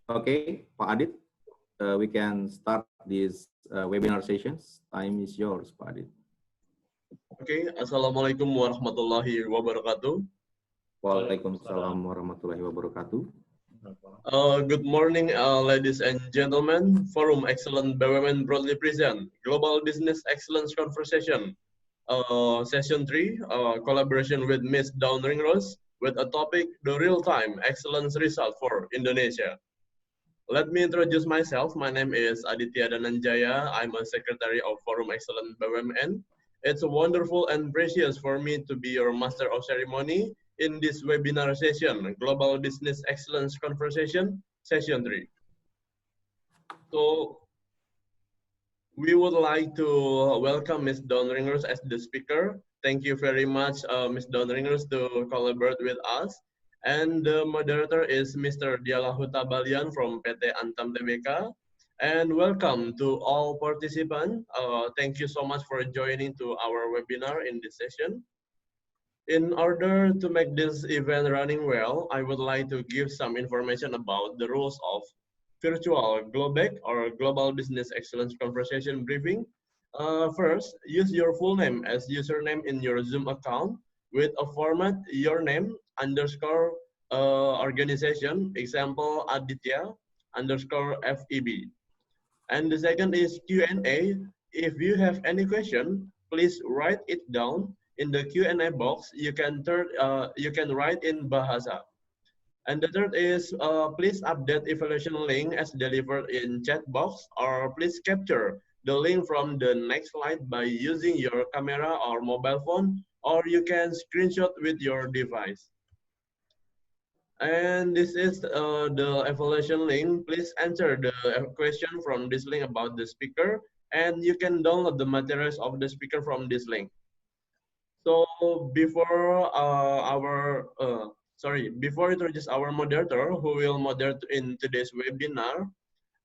Okay, Pak Adit, we can start this webinar sessions. Time is yours, Pak Adit. Okay, Assalamualaikum warahmatullahi wabarakatuh. Waalaikumsalam warahmatullahi wabarakatuh. Good morning, ladies and gentlemen. Forum Excellent BUMN broadly present Global Business Excellence Conversation, Session 3, collaboration with Ms. Dawn Ringrose, with a topic, the real-time excellence result for Indonesia. Let me introduce myself. My name is Aditya Dananjaya. I'm a secretary of Forum Excellent BUMN. It's wonderful and precious for me to be your master of ceremony in this webinar session, Global Business Excellence Conversation, Session 3. So, we would like to welcome Ms. Dawn Ringrose as the speaker. Thank you very much, Ms. Dawn Ringrose, to collaborate with us. And the moderator is Mr. Dialah Hutabalian from PT Antam GLO-BEC. And welcome to all participants. Thank you so much for joining to our webinar in this session. In order to make this event running well, I would like to give some information about the rules of virtual GLO-BEC or Global Business Excellence Conversation briefing. First, use your full name as username in your Zoom account with a format your name underscore organization, example Aditya underscore FEB. And the second is Q&A. If you have any question, please write it down in the Q&A box. You can write in Bahasa. And the third is please update evaluation link as delivered in chat box, or please capture the link from the next slide by using your camera or mobile phone, or you can screenshot with your device. And this is the evaluation link. Please answer the question from this link about the speaker, and you can download the materials of the speaker from this link. So before before introduce our moderator who will moderate in today's webinar,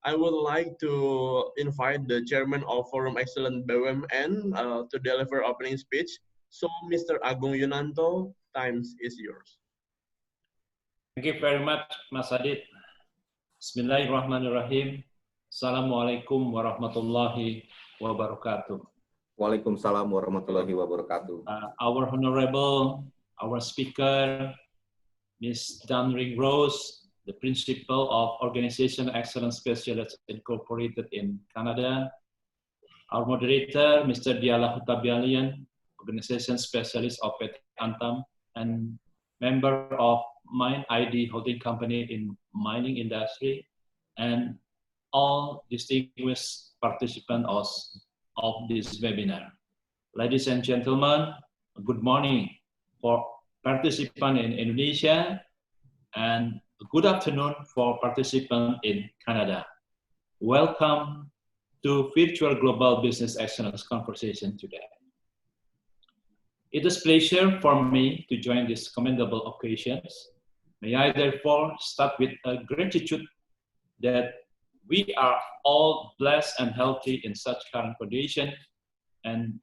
I would like to invite the chairman of Forum Excellent BUMN to deliver opening speech. So Mr. Agung Yunanto, time is yours. Thank you very much, Mas Adit. Bismillahirrahmanirrahim. Assalamualaikum warahmatullahi wabarakatuh. Waalaikumsalam warahmatullahi wabarakatuh. Our speaker, Ms. Dawn Ringrose, the principal of Organization Excellence Specialist Incorporated in Canada. Our moderator, Mr. Dialah Hutabalian, Organization Specialist of PT Antam, and member of Mine ID Holding Company in mining industry, and all distinguished participants of this webinar. Ladies and gentlemen, good morning for participants in Indonesia, and good afternoon for participants in Canada. Welcome to Virtual Global Business Excellence Conversation today. It is a pleasure for me to join these commendable occasions. May I therefore start with a gratitude that we are all blessed and healthy in such current condition, and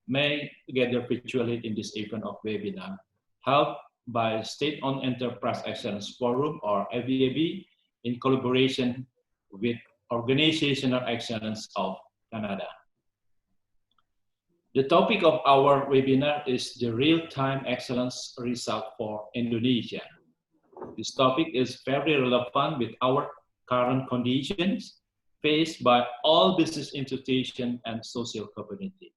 may together virtually in this event of webinar, helped by State-Owned Enterprise Excellence Forum or AVAB in collaboration with Organizational Excellence of Canada. The topic of our webinar is the real-time excellence result for Indonesia. This topic is very relevant with our current conditions faced by all business institutions and social community.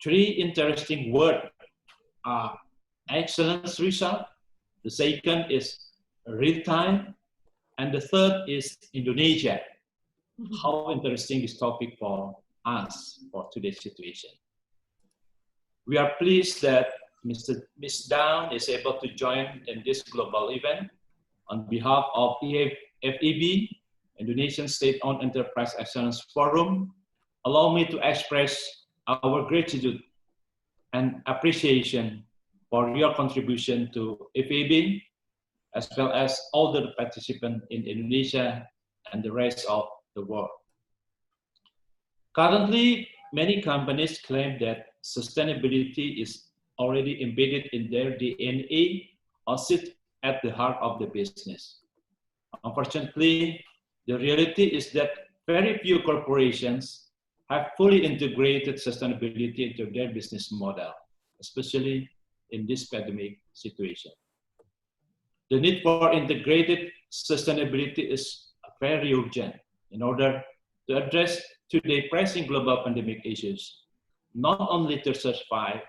Three interesting words are excellence result, the second is real-time, and the third is Indonesia. How interesting this topic for us for today's situation. We are pleased that Ms. Dawn is able to join in this global event. On behalf of FEB, Indonesian State-Owned Enterprise Excellence Forum, allow me to express our gratitude and appreciation for your contribution to FEB, as well as all the participants in Indonesia and the rest of the world. Currently, many companies claim that sustainability is already embedded in their DNA or sit at the heart of the business. Unfortunately, the reality is that very few corporations have fully integrated sustainability into their business model, especially in this pandemic situation. The need for integrated sustainability is very urgent in order to address today's pressing global pandemic issues, not only to survive,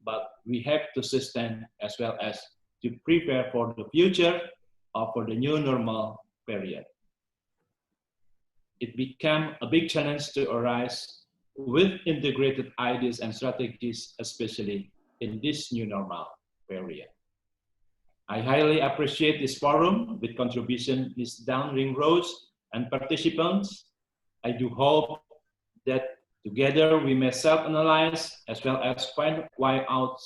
but we have to sustain as well as to prepare for the future or for the new normal period. It became a big challenge to arise with integrated ideas and strategies, especially in this new normal period. I highly appreciate this forum with contribution Ms. Dawn Ringrose and participants. I do hope that together we may self-analyze as well as find way out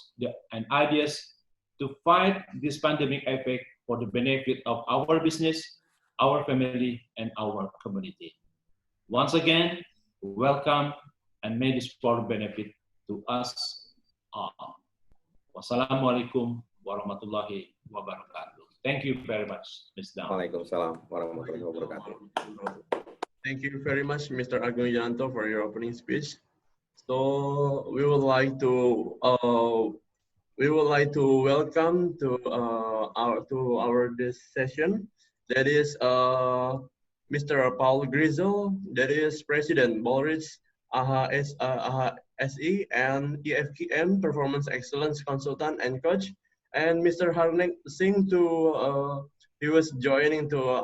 and ideas to fight this pandemic effect for the benefit of our business, our family, and our community. Once again, welcome and may this forum benefit to us all. Wassalamualaikum warahmatullahi wabarakatuh. Thank you very much, Ms. Dawn. Waalaikumsalam warahmatullahi wabarakatuh. Thank you very much, Mr. Agung Yanto, for your opening speech. So we would like to welcome to our this session. That is Mr. Paul Grizel, that is President Bolrich SE and EFKM Performance Excellence Consultant and Coach, and Mr. Harnik Singh he was joining to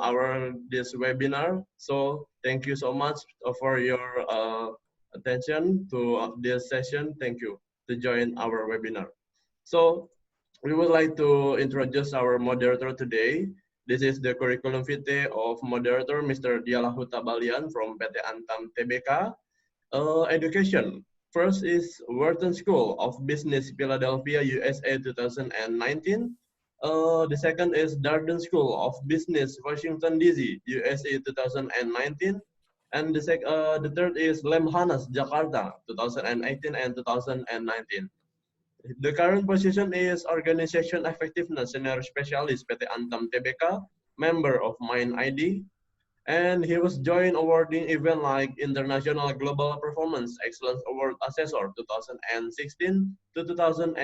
this webinar. So thank you so much for your attention to this session. Thank you to join our webinar. So we would like to introduce our moderator today. This is the curriculum vitae of moderator, Mr. Dialah Hutabalian from PT Antam TBK. Education. First is Wharton School of Business, Philadelphia, USA 2019. The second is Darden School of Business, Washington, D.C., USA 2019. And the third is Lemhanas, Jakarta, 2018 and 2019. The current position is Organization Effectiveness Senior Specialist PT Antam TBK, member of MindID, and he was joint awarding event like International Global Performance Excellence Award Assessor 2016 to 2019.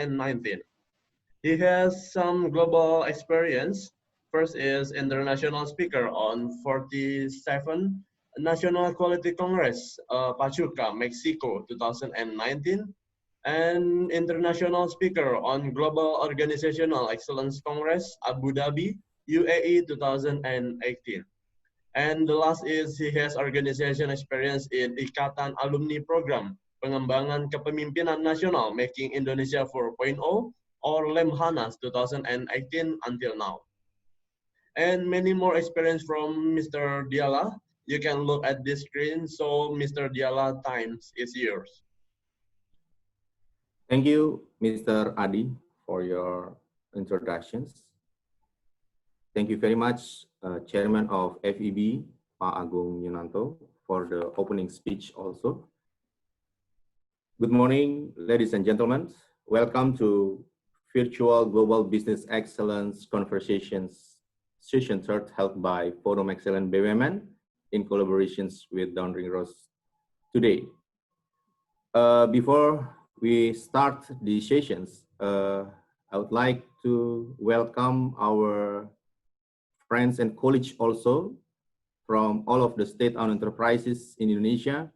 He has some global experience. First is international speaker on 47 National Quality Congress, Pachuca, Mexico, 2019. And international speaker on Global Organizational Excellence Congress, Abu Dhabi, UAE 2018. And the last is he has organization experience in Ikatan Alumni Program, Pengembangan Kepemimpinan Nasional, Making Indonesia 4.0, or Lemhanas 2018 until now. And many more experience from Mr. Dialah. You can look at this screen. So Mr. Dialah, time is yours. Thank you, Mr. Adi, for your introductions. Thank you very much, Chairman of FEB, Pak Agung Yunanto, for the opening speech also. Good morning, ladies and gentlemen. Welcome to Virtual Global Business Excellence Conversations Session 3 held by Forum Excellent BUMN in collaborations with Dawn Ringrose today. Before we start the sessions, I would like to welcome our friends and colleagues also from all of the state-owned enterprises in Indonesia,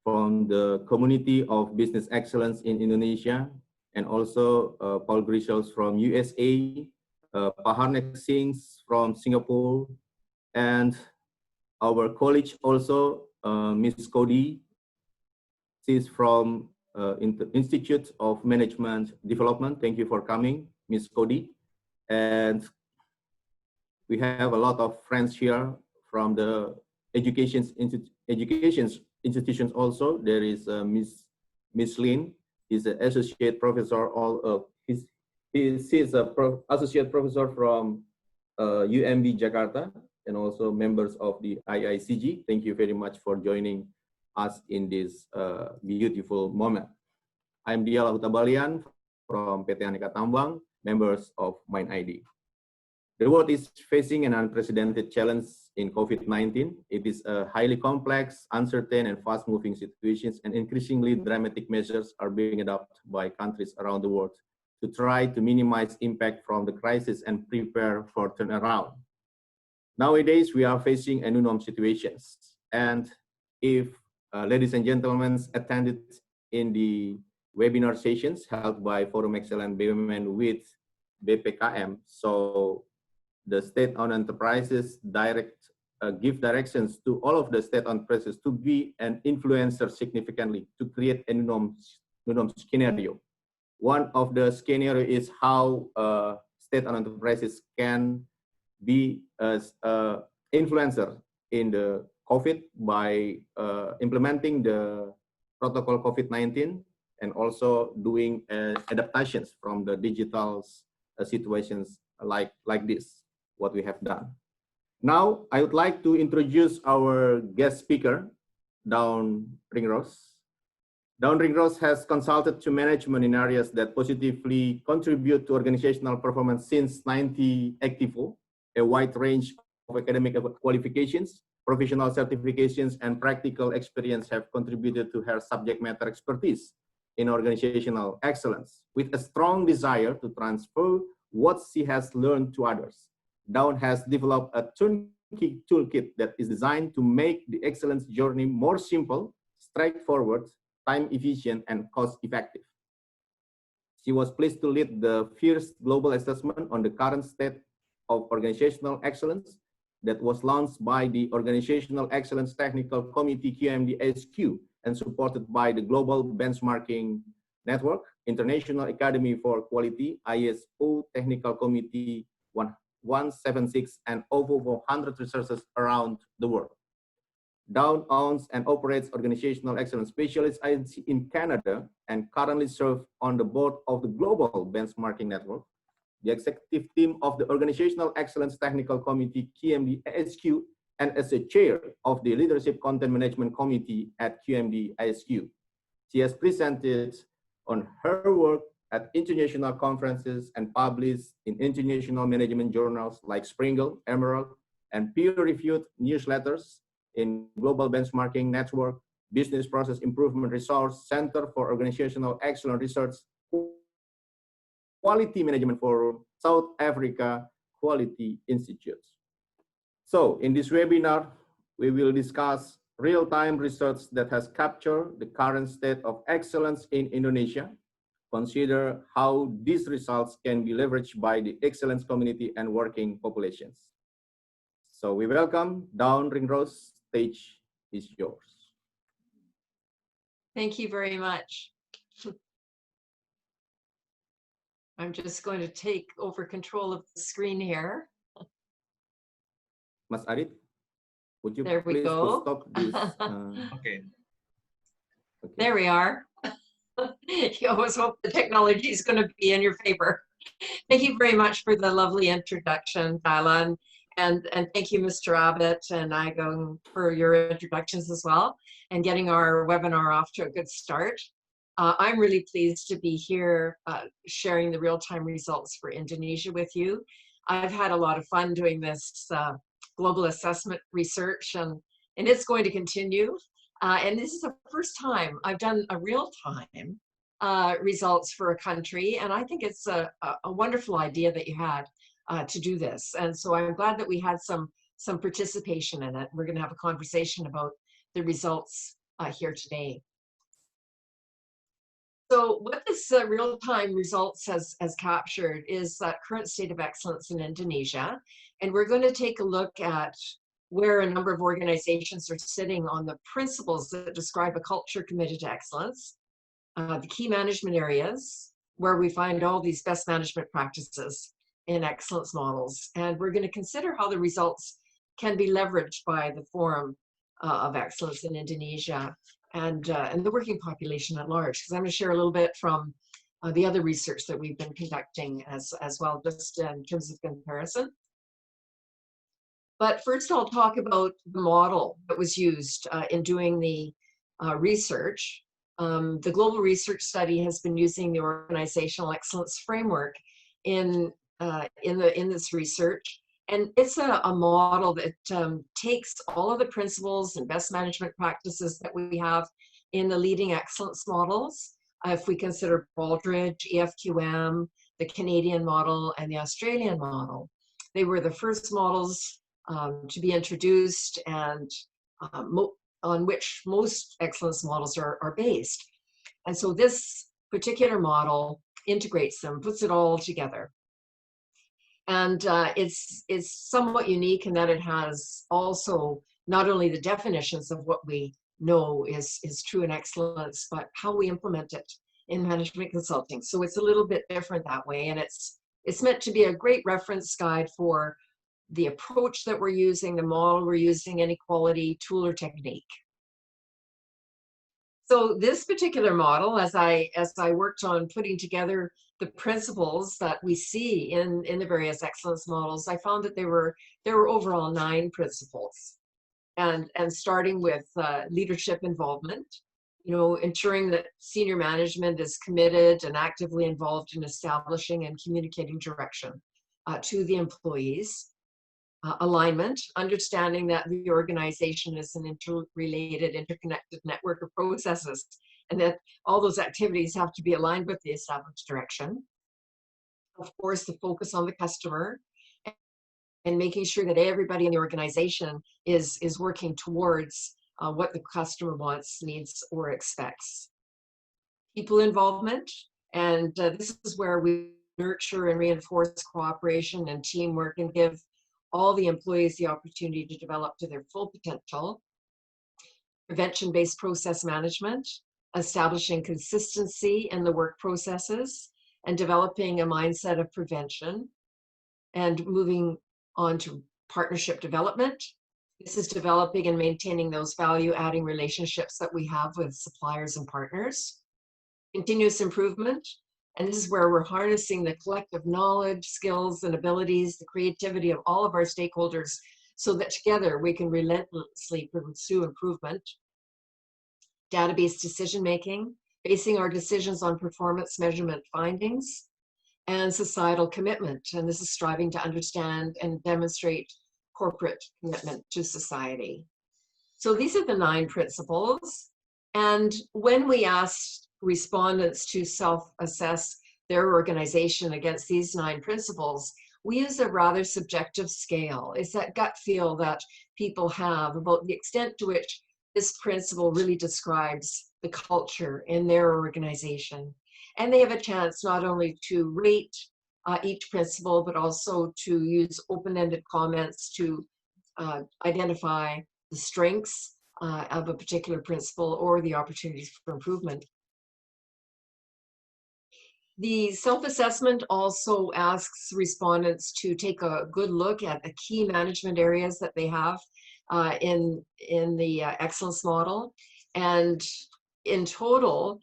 from the community of business excellence in Indonesia, and also Paul Grichels from USA, Pak Harnik Singh from Singapore, and our colleague also, Ms. Cody, she's from Institute of Management Development. Thank you for coming, Ms. Cody. And we have a lot of friends here from the education institutions also. There is Miss Lin. He's an associate professor. He's associate professor from UMB Jakarta, and also members of the IICG. Thank you very much for joining us in this beautiful moment. I'm Dialah Hutabalian from PT Aneka Tambang, members of MindID. The world is facing an unprecedented challenge in COVID-19. It is a highly complex, uncertain, and fast-moving situations, and increasingly dramatic measures are being adopted by countries around the world to try to minimize impact from the crisis and prepare for turnaround. Nowadays, we are facing a new norm situations. And if ladies and gentlemen attended in the webinar sessions held by Forum Excellent BUMN with BPKM, so the state-owned enterprises give directions to all of the state-owned enterprises to be an influencer significantly to create a new norm scenario. One of the scenario is how state-owned enterprises can be as influencer in the COVID by implementing the protocol COVID-19 and also doing adaptations from the digital situations like this, what we have done. Now, I would like to introduce our guest speaker, Dawn Ringrose. Dawn Ringrose has consulted to management in areas that positively contribute to organizational performance since 1984. A wide range of academic qualifications, professional certifications, and practical experience have contributed to her subject matter expertise in organizational excellence, with a strong desire to transfer what she has learned to others. Dawn has developed a turnkey toolkit that is designed to make the excellence journey more simple, straightforward, time efficient, and cost effective. She was pleased to lead the first global assessment on the current state of organizational excellence that was launched by the Organizational Excellence Technical Committee QMD-SQ and supported by the Global Benchmarking Network, International Academy for Quality, ISO Technical Committee 176, and over 100 researchers around the world. Dawn owns and operates Organizational Excellence Speciallist agency in Canada and currently serves on the board of the Global Benchmarking Network, the executive team of the Organizational Excellence Technical Committee QMD-SQ, and as a chair of the Leadership Content Management Committee at QMD-SQ. She has presented on her work at international conferences and published in international management journals like Springle, Emerald, and peer-reviewed newsletters in Global Benchmarking Network, Business Process Improvement Resource, Center for Organizational Excellence Research, Quality Management Forum, South Africa Quality Institute. So in this webinar, we will discuss real-time research that has captured the current state of excellence in Indonesia, consider how these results can be leveraged by the excellence community and working populations. So we welcome Dawn Ringrose. Stage is yours. Thank you very much. I'm just going to take over control of the screen here. Mas Adit, would you there we please go. Stop this? Okay. There we are. You always hope the technology is going to be in your favor. Thank you very much for the lovely introduction, Dialah, and thank you, Mr. Abbott and Igo, for your introductions as well, and getting our webinar off to a good start. I'm really pleased to be here sharing the real-time results for Indonesia with you. I've had a lot of fun doing this global assessment research, and it's going to continue. And this is the first time I've done a real-time results for a country, and I think it's a wonderful idea that you had to do this. And so I'm glad that we had some participation in it. We're going to have a conversation about the results here today. So what this real-time results has captured is that current state of excellence in Indonesia. And we're going to take a look at where a number of organizations are sitting on the principles that describe a culture committed to excellence, the key management areas where we find all these best management practices in excellence models. And we're going to consider how the results can be leveraged by the Forum of Excellence in Indonesia and the working population at large, because I'm going to share a little bit from the other research that we've been conducting as well, just in terms of comparison. But first I'll talk about the model that was used in doing the research. The global research study has been using the organizational excellence framework in in this research. And it's a model that takes all of the principles and best management practices that we have in the leading excellence models. If we consider Baldrige, EFQM, the Canadian model, and the Australian model. They were the first models to be introduced and on which most excellence models are based. And so this particular model integrates them, puts it all together. And it's somewhat unique in that it has also not only the definitions of what we know is true in excellence, but how we implement it in management consulting. So it's a little bit different that way, and it's meant to be a great reference guide for the approach that we're using, the model we're using, any quality tool or technique. So this particular model, as I worked on putting together the principles that we see in the various excellence models, I found that there were overall 9 principles, and starting with leadership involvement, you know, ensuring that senior management is committed and actively involved in establishing and communicating direction to the employees. Alignment, understanding that the organization is an interrelated, interconnected network of processes, and that all those activities have to be aligned with the established direction. Of course, the focus on the customer and making sure that everybody in the organization is working towards what the customer wants, needs, or expects. People involvement, and this is where we nurture and reinforce cooperation and teamwork and give all the employees the opportunity to develop to their full potential. Prevention-based process management, establishing consistency in the work processes, and developing a mindset of prevention, and moving on to partnership development. This is developing and maintaining those value-adding relationships that we have with suppliers and partners. Continuous improvement, and this is where we're harnessing the collective knowledge, skills, and abilities, the creativity of all of our stakeholders, so that together we can relentlessly pursue improvement. Database decision-making, basing our decisions on performance measurement findings, and societal commitment. And this is striving to understand and demonstrate corporate commitment to society. So these are the 9 principles. And when we asked respondents to self-assess their organization against these 9 principles, we use a rather subjective scale. It's that gut feel that people have about the extent to which this principle really describes the culture in their organization. And they have a chance not only to rate each principle, but also to use open-ended comments to identify the strengths of a particular principle or the opportunities for improvement. The self-assessment also asks respondents to take a good look at the key management areas that they have in the excellence model. And in total,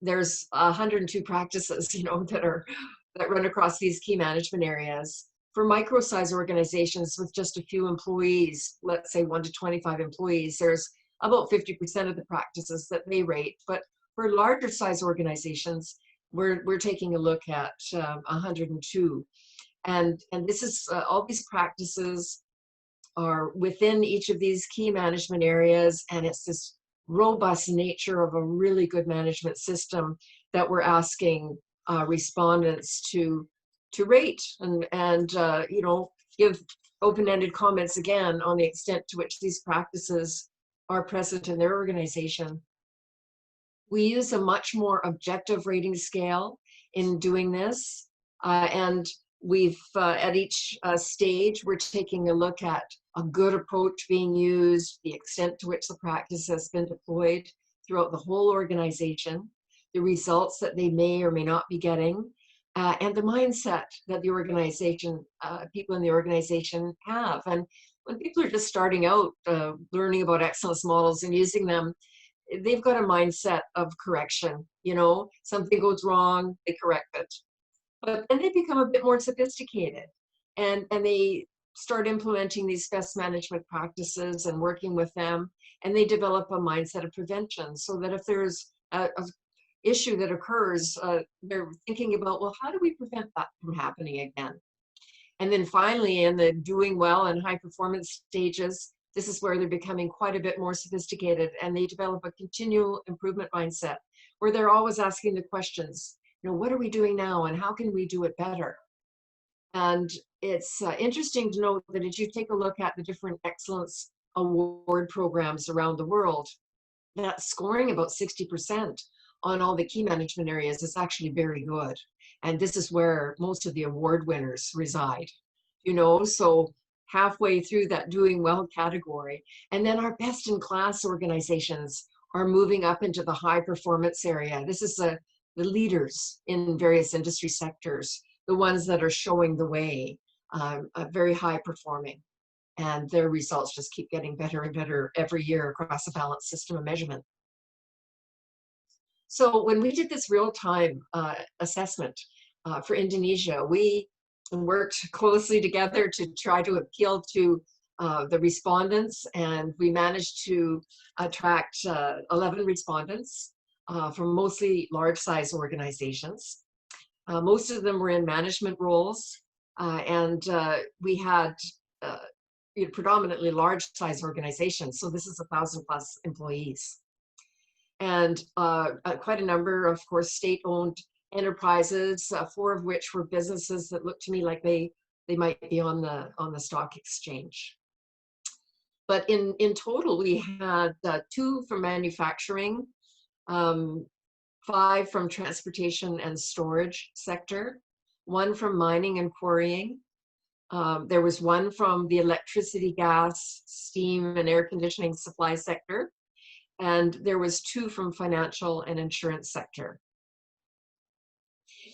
there's 102 practices, you know, that run across these key management areas. For micro-size organizations with just a few employees, let's say 1 to 25 employees, there's about 50% of the practices that they rate. But for larger size organizations, we're taking a look at 102. And this is, all these practices are within each of these key management areas, and it's this robust nature of a really good management system that we're asking respondents to rate and you know, give open-ended comments again on the extent to which these practices are present in their organization. We use a much more objective rating scale in doing this, and we've at each stage we're taking a look at a good approach being used, the extent to which the practice has been deployed throughout the whole organization, the results that they may or may not be getting, and the mindset that the organization, people in the organization have. And when people are just starting out learning about excellence models and using them, they've got a mindset of correction. You know, something goes wrong, they correct it. But then they become a bit more sophisticated, and they start implementing these best management practices and working with them, and they develop a mindset of prevention, so that if there's a issue that occurs, they're thinking about, well, how do we prevent that from happening again? And then finally, in the doing well and high performance stages, this is where they're becoming quite a bit more sophisticated, and they develop a continual improvement mindset where they're always asking the questions, what are we doing now and how can we do it better? And it's interesting to note that as you take a look at the different excellence award programs around the world, that scoring about 60% on all the key management areas is actually very good. And this is where most of the award winners reside, so halfway through that doing well category. And then our best in class organizations are moving up into the high performance area. This is the leaders in various industry sectors, the ones that are showing the way, very high performing. And their results just keep getting better and better every year across a balanced system of measurement. So when we did this real-time assessment for Indonesia, we worked closely together to try to appeal to the respondents, and we managed to attract 11 respondents from mostly large-size organizations. Most of them were in management roles, and we had predominantly large-size organizations. So this is 1,000+ employees. And quite a number, of course, state-owned enterprises, 4 of which were businesses that looked to me like they might be on the stock exchange. But in total, we had 2 from manufacturing, 5 from transportation and storage sector, 1 from mining and quarrying. There was 1 from the electricity, gas, steam, and air conditioning supply sector. And there was 2 from financial and insurance sector.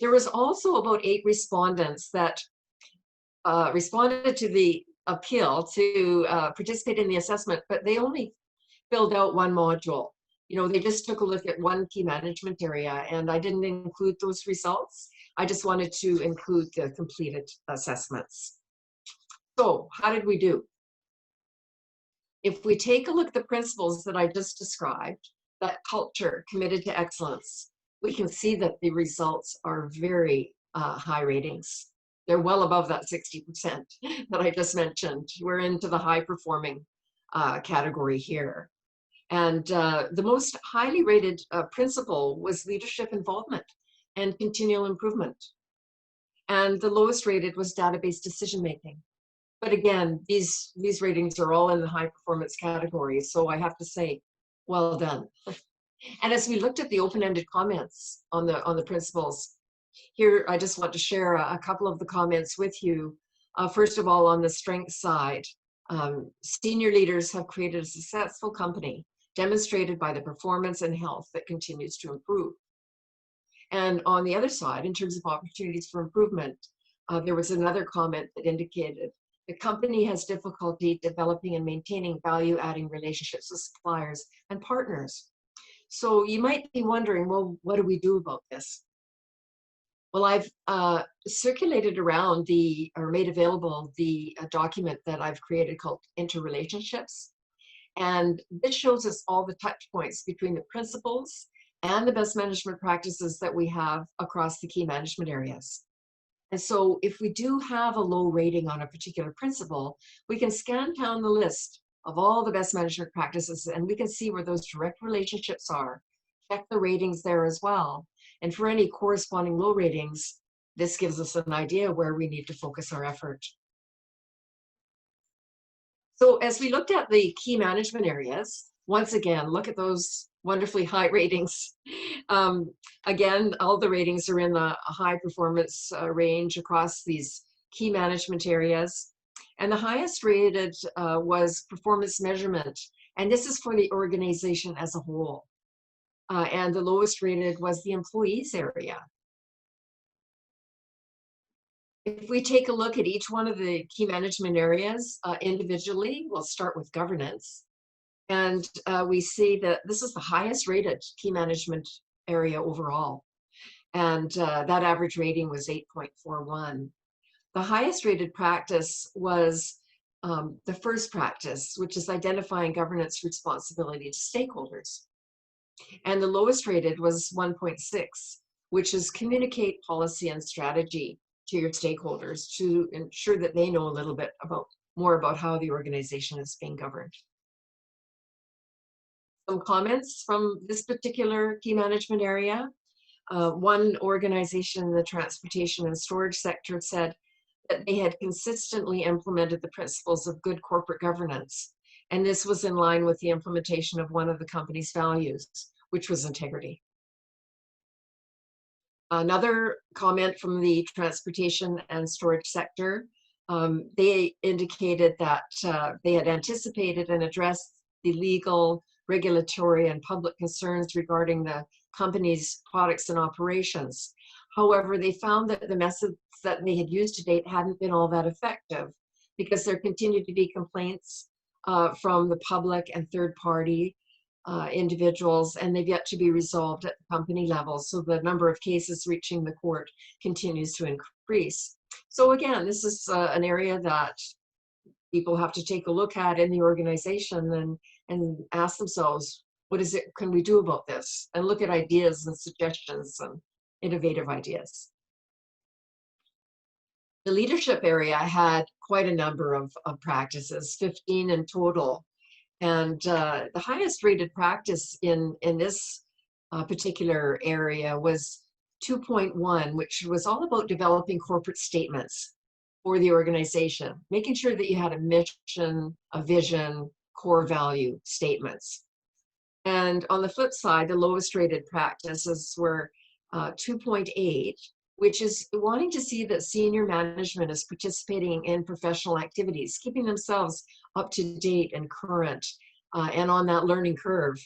There was also about 8 respondents that responded to the appeal to participate in the assessment, but they only filled out 1 module. They just took a look at 1 key management area, and I didn't include those results. I just wanted to include the completed assessments. So how did we do? If we take a look at the principles that I just described, that culture committed to excellence, we can see that the results are very high ratings. They're well above that 60% that I just mentioned. We're into the high performing category here. And the most highly rated principle was leadership involvement and continual improvement. And the lowest rated was database decision making. But again, these ratings are all in the high performance category. So I have to say, well done. And as we looked at the open-ended comments on the principles, here I just want to share a couple of the comments with you. First of all, on the strength side, senior leaders have created a successful company demonstrated by the performance and health that continues to improve. And on the other side, in terms of opportunities for improvement, there was another comment that indicated the company has difficulty developing and maintaining value-adding relationships with suppliers and partners. So you might be wondering, well, what do we do about this? Well, I've circulated around or made available the document that I've created called Interrelationships. And this shows us all the touch points between the principles and the best management practices that we have across the key management areas. And so if we do have a low rating on a particular principle, we can scan down the list of all the best management practices, and we can see where those direct relationships are, check the ratings there as well. And for any corresponding low ratings, this gives us an idea where we need to focus our effort. So as we looked at the key management areas, once again, look at those wonderfully high ratings. Again, all the ratings are in the high performance range across these key management areas. And the highest rated was performance measurement. And this is for the organization as a whole. And the lowest rated was the employees area. If we take a look at each one of the key management areas individually, we'll start with governance. And we see that this is the highest rated key management area overall. And that average rating was 8.41. The highest rated practice was the first practice, which is identifying governance responsibility to stakeholders. And the lowest rated was 1.6, which is communicate policy and strategy to your stakeholders to ensure that they know a little bit more about how the organization is being governed. Some comments from this particular key management area. One organization in the transportation and storage sector said that they had consistently implemented the principles of good corporate governance. And this was in line with the implementation of one of the company's values, which was integrity. Another comment from the transportation and storage sector, they indicated that they had anticipated and addressed the legal, regulatory, and public concerns regarding the company's products and operations. However, they found that the methods that they had used to date hadn't been all that effective because there continued to be complaints from the public and third-party individuals, and they've yet to be resolved at the company level. So the number of cases reaching the court continues to increase. So again, this is an area that people have to take a look at in the organization and ask themselves, what is it can we do about this? And look at ideas and suggestions and innovative ideas. The leadership area had quite a number of practices, 15 in total. And the highest rated practice in this particular area was 2.1, which was all about developing corporate statements for the organization, making sure that you had a mission, a vision, core value statements. And on the flip side, the lowest rated practices were 2.8, which is wanting to see that senior management is participating in professional activities, keeping themselves up to date and current and on that learning curve.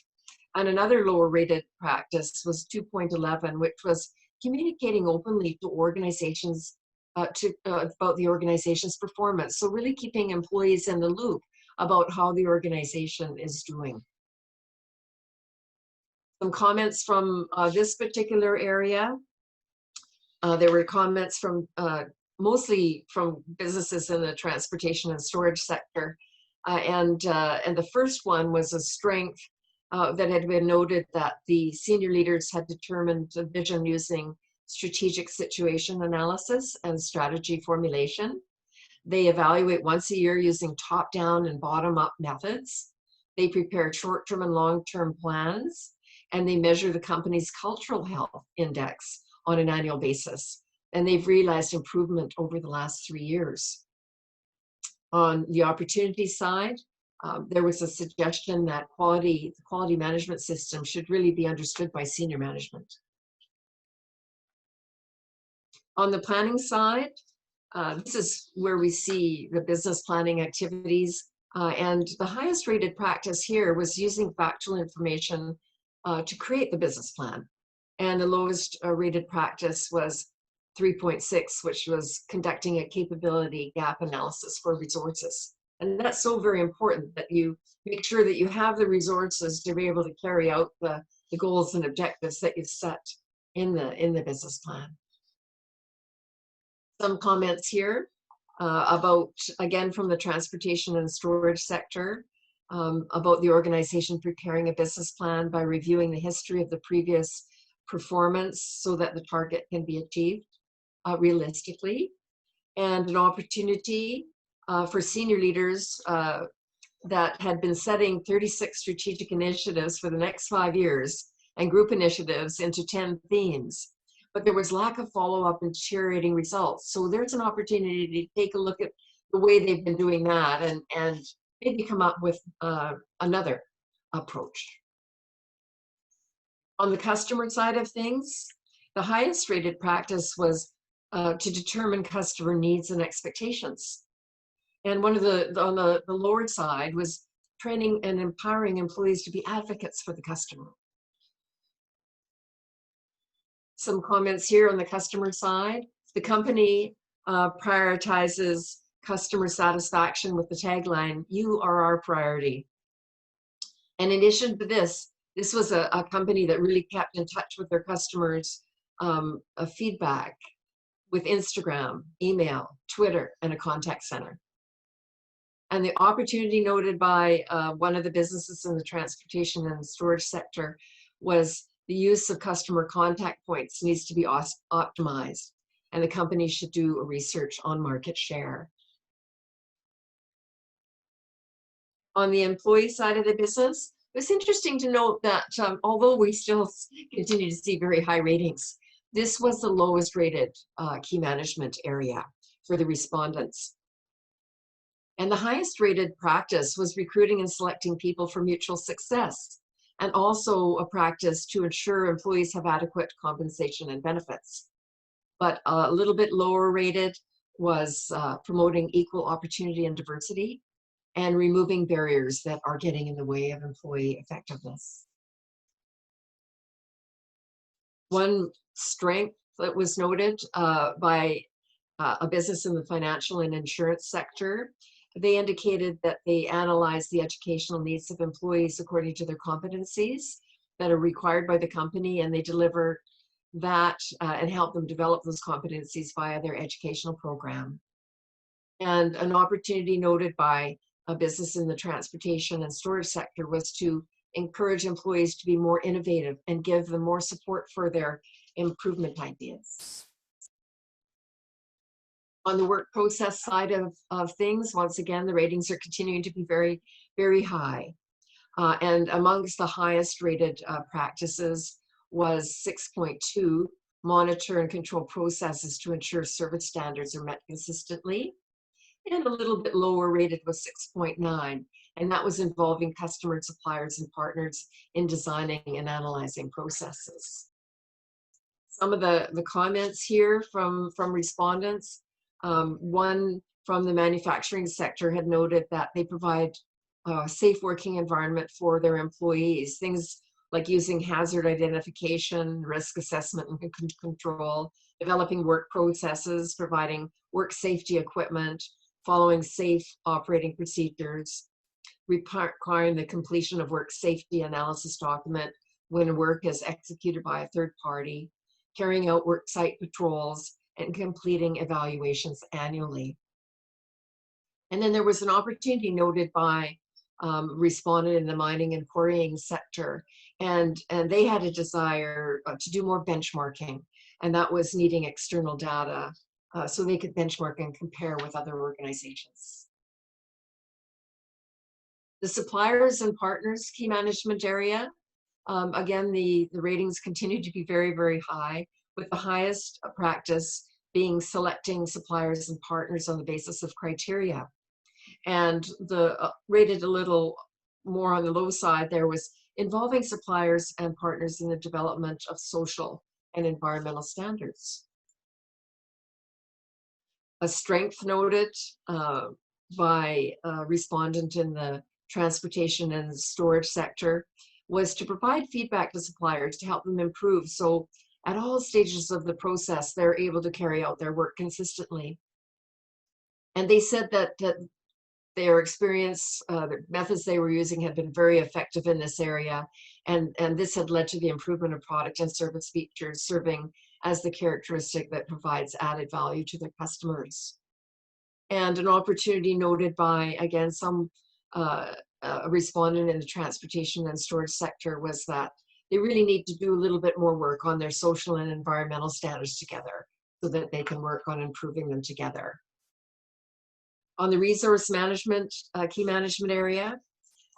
And another lower rated practice was 2.11, which was communicating openly to organizations about the organization's performance. So really keeping employees in the loop about how the organization is doing. Some comments from this particular area. There were comments from mostly from businesses in the transportation and storage sector. And the first one was a strength that had been noted that the senior leaders had determined a vision using strategic situation analysis and strategy formulation. They evaluate once a year using top-down and bottom-up methods. They prepare short-term and long-term plans, and they measure the company's cultural health index on an annual basis. And they've realized improvement over the last 3 years. On the opportunity side, there was a suggestion that the quality management system should really be understood by senior management. On the planning side, this is where we see the business planning activities. And the highest rated practice here was using factual information to create the business plan. And the lowest rated practice was 3.6, which was conducting a capability gap analysis for resources. And that's so very important that you make sure that you have the resources to be able to carry out the goals and objectives that you've set in the business plan. Some comments here about, again, from the transportation and storage sector, about the organization preparing a business plan by reviewing the history of the previous performance so that the target can be achieved realistically, and an opportunity for senior leaders that had been setting 36 strategic initiatives for the next 5 years and group initiatives into 10 themes. But there was lack of follow-up and curating results. So there's an opportunity to take a look at the way they've been doing that and maybe come up with another approach. On the customer side of things, the highest rated practice was to determine customer needs and expectations. And one of on the lower side was training and empowering employees to be advocates for the customer. Some comments here on the customer side. The company prioritizes customer satisfaction with the tagline, "You are our priority." And in addition to this was a company that really kept in touch with their customers' feedback with Instagram, email, Twitter, and a contact center. And the opportunity noted by one of the businesses in the transportation and storage sector was the use of customer contact points needs to be optimized, and the company should do a research on market share. On the employee side of the business, it's interesting to note that although we still continue to see very high ratings, this was the lowest rated key management area for the respondents. And the highest rated practice was recruiting and selecting people for mutual success, and also a practice to ensure employees have adequate compensation and benefits. But a little bit lower rated was promoting equal opportunity and diversity, and removing barriers that are getting in the way of employee effectiveness. One strength that was noted by a business in the financial and insurance sector, they indicated that they analyzed the educational needs of employees according to their competencies that are required by the company, and they deliver that and help them develop those competencies via their educational program. And an opportunity noted by a business in the transportation and storage sector was to encourage employees to be more innovative and give them more support for their improvement ideas. On the work process side of things, once again, the ratings are continuing to be very, very high. And amongst the highest rated practices was 6.2, monitor and control processes to ensure service standards are met consistently. And a little bit lower rated was 6.9, and that was involving customers, suppliers, and partners in designing and analyzing processes. Some of the comments here from respondents, one from the manufacturing sector had noted that they provide a safe working environment for their employees, things like using hazard identification, risk assessment and control, developing work processes, providing work safety equipment, following safe operating procedures, requiring the completion of work safety analysis document when work is executed by a third party, carrying out work site patrols, and completing evaluations annually. And then there was an opportunity noted by respondent in the mining and quarrying sector, and they had a desire to do more benchmarking, and that was needing external data so they could benchmark and compare with other organizations. The suppliers and partners key management area, again, the ratings continue to be very, very high, with the highest practice being selecting suppliers and partners on the basis of criteria. And the rated a little more on the low side there was involving suppliers and partners in the development of social and environmental standards. A strength noted by a respondent in the transportation and storage sector was to provide feedback to suppliers to help them improve. So at all stages of the process, they're able to carry out their work consistently. And they said that their experience, the methods they were using had been very effective in this area. And this had led to the improvement of product and service features, serving as the characteristic that provides added value to their customers. And an opportunity noted by, again, some a respondent in the transportation and storage sector was that they really need to do a little bit more work on their social and environmental standards together so that they can work on improving them together. On the resource management, key management area,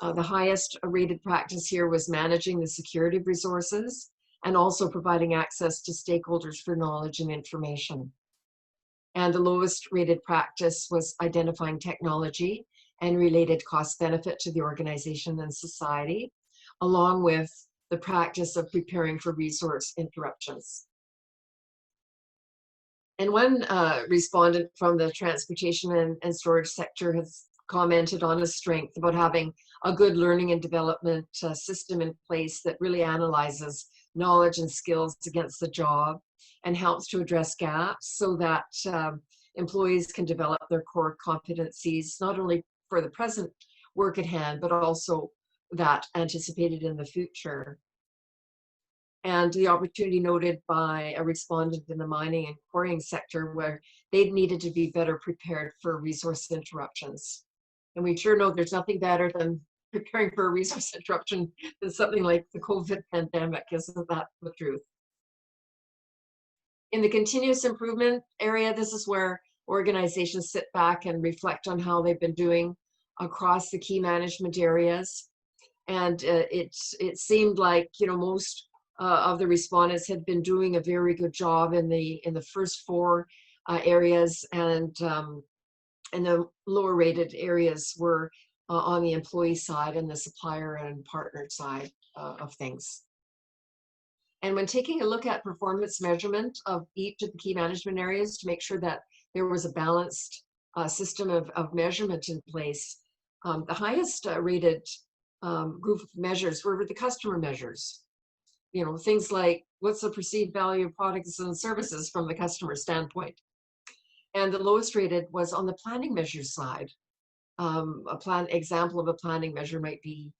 the highest rated practice here was managing the security of resources and also providing access to stakeholders for knowledge and information. And the lowest rated practice was identifying technology and related cost benefit to the organization and society, along with the practice of preparing for resource interruptions. And one respondent from the transportation and storage sector has commented on a strength about having a good learning and development system in place that really analyzes knowledge and skills against the job and helps to address gaps so that employees can develop their core competencies, not only for the present work at hand, but also that anticipated in the future. And the opportunity noted by a respondent in the mining and quarrying sector where they needed to be better prepared for resource interruptions. And we sure know there's nothing better than preparing for a resource interruption than something like the COVID pandemic. Isn't that the truth? In the continuous improvement area, this is where organizations sit back and reflect on how they've been doing across the key management areas. And it seemed like, you know, most of the respondents had been doing a very good job in the first four areas, and the lower rated areas were on the employee side and the supplier and partner side of things. And when taking a look at performance measurement of each of the key management areas to make sure that there was a balanced system of measurement in place, the highest rated group of measures were the customer measures. You know, things like what's the perceived value of products and services from the customer standpoint. And the lowest rated was on the planning measures side. Example of a planning measure might be,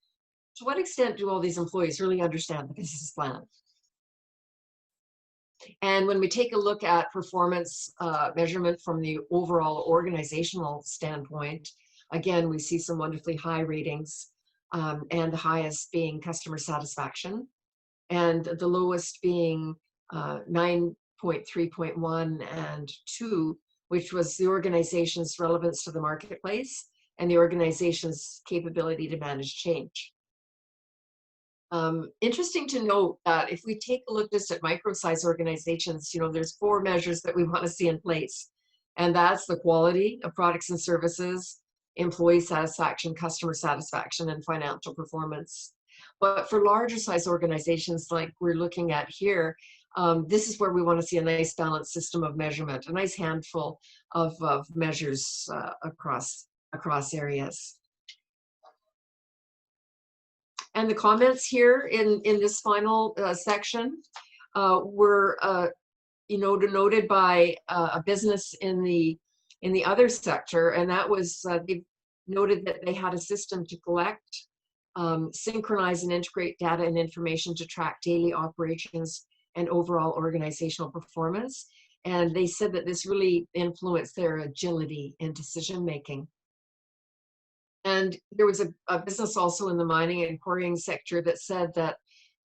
to what extent do all these employees really understand the business plan? And when we take a look at performance measurement from the overall organizational standpoint, again, we see some wonderfully high ratings, and the highest being customer satisfaction, and the lowest being 9.3.1 and 2, which was the organization's relevance to the marketplace and the organization's capability to manage change. Interesting to note that if we take a look just at micro-size organizations, you know, there's 4 measures that we want to see in place. And that's the quality of products and services, employee satisfaction, customer satisfaction, and financial performance. But for larger size organizations like we're looking at here, this is where we want to see a nice balanced system of measurement, a nice handful of measures across areas. And the comments here in this final section were noted by a business in the other sector, and that was they noted that they had a system to collect, synchronize and integrate data and information to track daily operations and overall organizational performance. And they said that this really influenced their agility in decision making. And there was a business also in the mining and quarrying sector that said that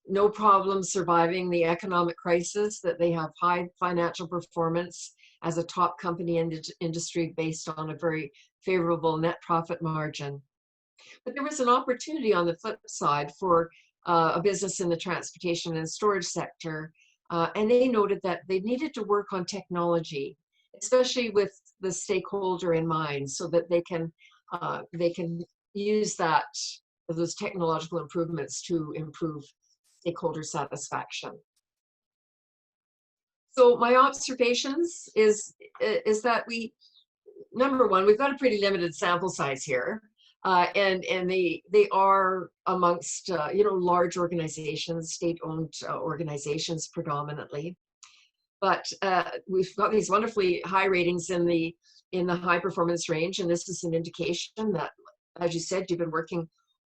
no problem surviving the economic crisis, that they have high financial performance as a top company in the industry based on a very favorable net profit margin. But there was an opportunity on the flip side for a business in the transportation and storage sector, and they noted that they needed to work on technology, especially with the stakeholder in mind, so that they can use those technological improvements to improve stakeholder satisfaction. So my observations is that number one, we've got a pretty limited sample size here, and they are amongst large organizations, state-owned organizations predominantly. But we've got these wonderfully high ratings in the high performance range, and this is an indication that, as you said, you've been working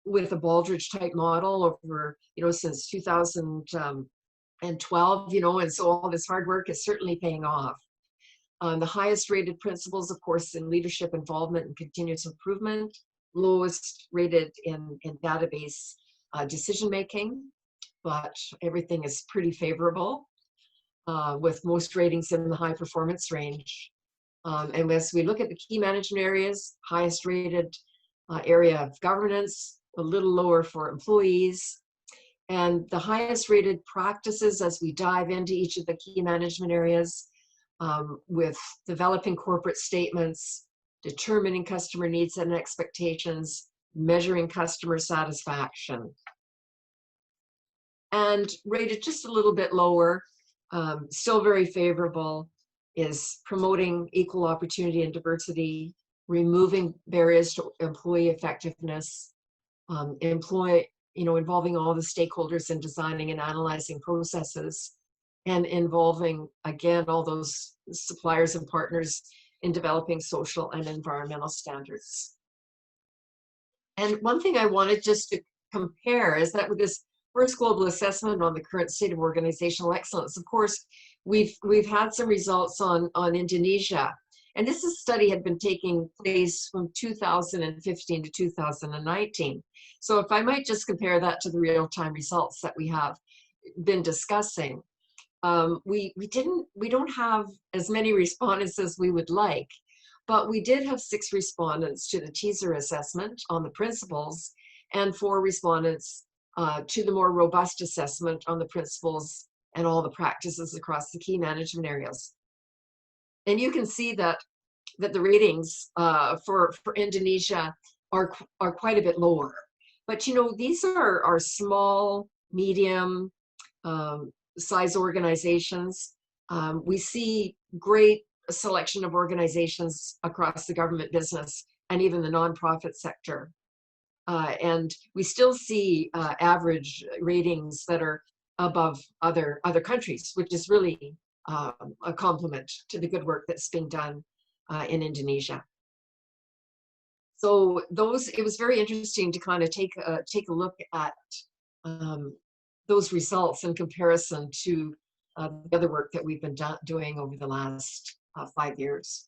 with a Baldrige type model over since 2012, and so all this hard work is certainly paying off. The highest rated principles, of course, in leadership involvement and continuous improvement, lowest rated in database decision making, but everything is pretty favorable, with most ratings in the high performance range. And as we look at the key management areas, highest rated area of governance, a little lower for employees, and the highest rated practices as we dive into each of the key management areas, with developing corporate statements, determining customer needs and expectations, measuring customer satisfaction. And rated just a little bit lower, still very favorable, is promoting equal opportunity and diversity, removing barriers to employee effectiveness, involving all the stakeholders in designing and analyzing processes, and involving, again, all those suppliers and partners in developing social and environmental standards. And one thing I wanted just to compare is that with this first global assessment on the current state of organizational excellence, of course, we've had some results on Indonesia. And this study had been taking place from 2015 to 2019. So if I might just compare that to the real-time results that we have been discussing, we don't have as many respondents as we would like, but we did have 6 respondents to the teaser assessment on the principles and 4 respondents to the more robust assessment on the principles and all the practices across the key management areas. And you can see that the ratings for Indonesia are quite a bit lower. But you know, these are small, medium size organizations. We see great selection of organizations across the government, business, and even the nonprofit sector. And we still see average ratings that are above other countries, which is really a compliment to the good work that's being done in Indonesia. So it was very interesting to kind of take a look at those results in comparison to the other work that we've been doing over the last 5 years.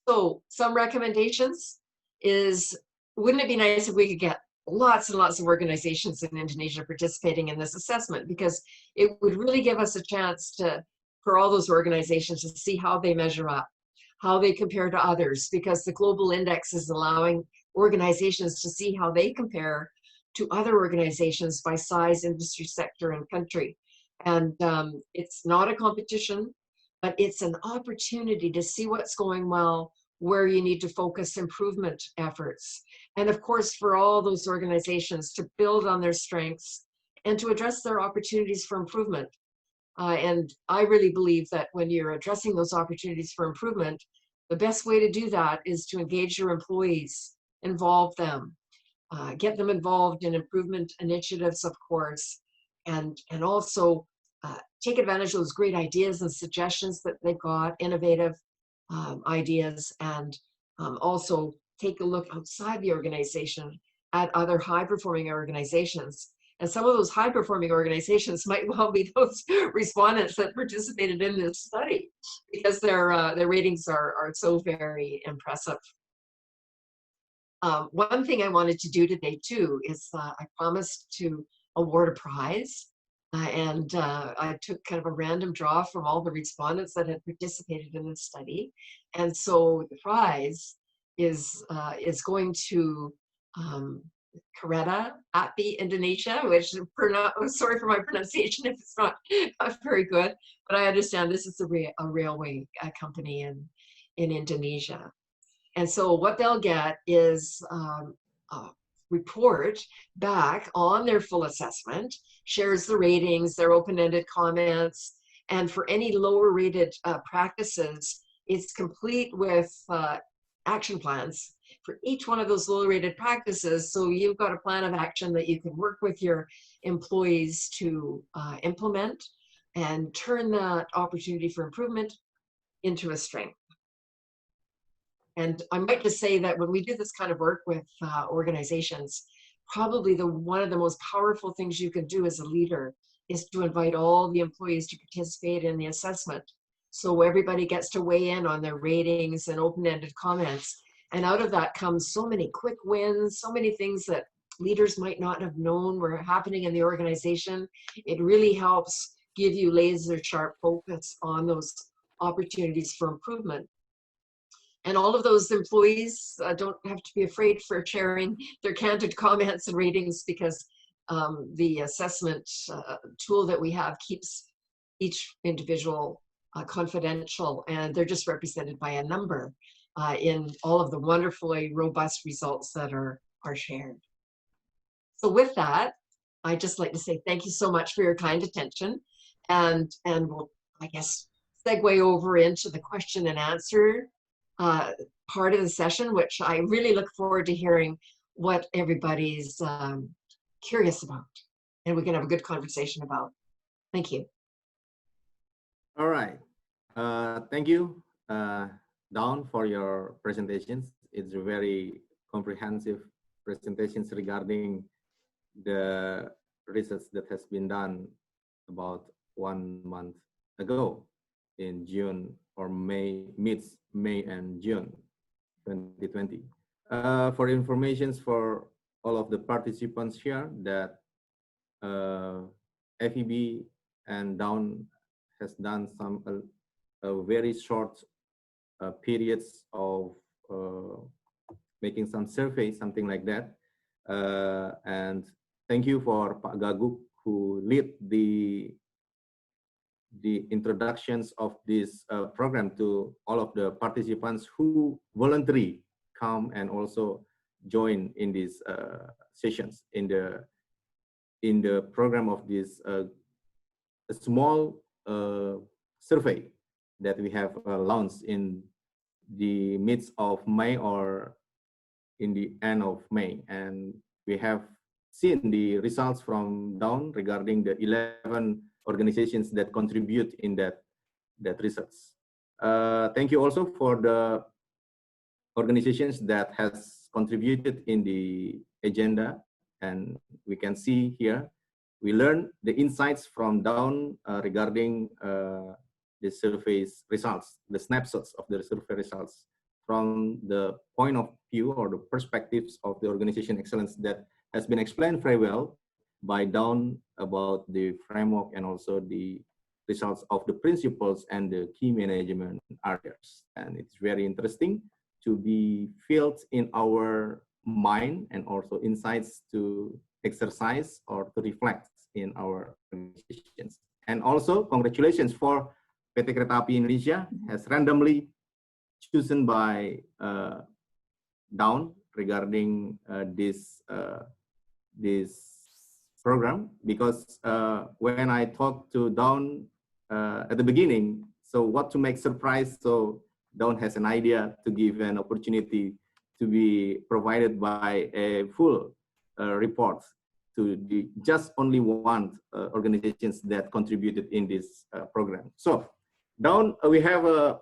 So some recommendations is, wouldn't it be nice if we could get lots and lots of organizations in Indonesia participating in this assessment, because it would really give us a chance for all those organizations to see how they measure up, how they compare to others, because the global index is allowing organizations to see how they compare to other organizations by size, industry, sector, and country. And it's not a competition, but it's an opportunity to see what's going well, where you need to focus improvement efforts. And of course, for all those organizations to build on their strengths and to address their opportunities for improvement. And I really believe that when you're addressing those opportunities for improvement, the best way to do that is to engage your employees, involve them, get them involved in improvement initiatives, of course, and also take advantage of those great ideas and suggestions that they've got, innovative ideas, and also take a look outside the organization at other high-performing organizations. And some of those high-performing organizations might well be those respondents that participated in this study, because their ratings are so very impressive. One thing I wanted to do today too is I promised to award a prize, and I took kind of a random draw from all the respondents that had participated in this study, and so the prize is going to Kereta Api Indonesia, which sorry for my pronunciation if it's not very good, but I understand this is a railway company in Indonesia. And so what they'll get is a report back on their full assessment, shares the ratings, their open-ended comments, and for any lower rated practices, it's complete with action plans for each one of those low rated practices. So you've got a plan of action that you can work with your employees to implement and turn that opportunity for improvement into a strength. And I might just say that when we do this kind of work with organizations, probably one of the most powerful things you can do as a leader is to invite all the employees to participate in the assessment. So everybody gets to weigh in on their ratings and open-ended comments. And out of that comes so many quick wins, so many things that leaders might not have known were happening in the organization. It really helps give you laser sharp focus on those opportunities for improvement. And all of those employees don't have to be afraid for sharing their candid comments and ratings, because the assessment tool that we have keeps each individual confidential, and they're just represented by a number in all of the wonderfully robust results that are shared. So with that, I'd just like to say thank you so much for your kind attention, and we'll, I guess, segue over into the question and answer part of the session, which I really look forward to hearing what everybody's curious about, and we can have a good conversation about. Thank you. All right. Thank you, Dawn, for your presentations. It's a very comprehensive presentations regarding the research that has been done about 1 month ago in June or mid-May and June 2020. For informations for all of the participants here, that FEB and Dawn has done some very short periods of making some surveys, something like that. And thank you for Pak Gaguk, who lead the introductions of this program to all of the participants who voluntarily come and also join in these sessions in the program of this a small survey that we have launched in the midst of May or in the end of May, and we have seen the results from Dawn regarding the 11 organizations that contribute in that research. Thank you also for the organizations that has contributed in the agenda, and we can see here we learned the insights from Dawn regarding the survey's results, the snapshots of the survey results from the point of view or the perspectives of the organization excellence that has been explained very well by Dawn about the framework and also the results of the principles and the key management areas. And it's very interesting to be filled in our mind and also insights to exercise or to reflect in our organizations. And also congratulations for PT Kereta Api Indonesia has randomly chosen by Dawn regarding this program, because when I talked to Dawn at the beginning, so what to make surprise, so Dawn has an idea to give an opportunity to be provided by a full report to the just only one organizations that contributed in this program. So Dawn, we have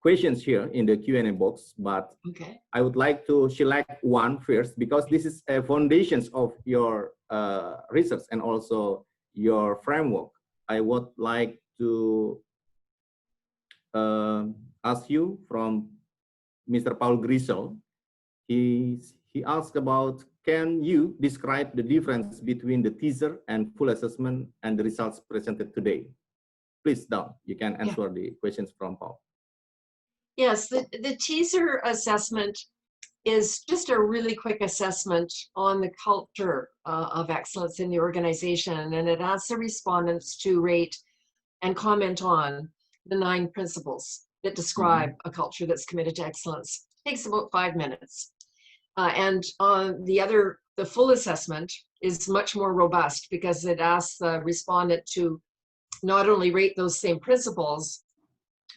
questions here in the Q&A box, but Okay. I would like to select one first, because this is a foundations of your research and also your framework. I would like to ask you from Mr. Paul Grisel. He asked about, can you describe the difference between the teaser and full assessment and the results presented today? Please, Dawn, you can answer the questions from Paul. Yes, the teaser assessment is just a really quick assessment on the culture of excellence in the organization, and it asks the respondents to rate and comment on the 9 principles that describe a culture that's committed to excellence. It takes about 5 minutes. And the full assessment is much more robust, because it asks the respondent to not only rate those same principles,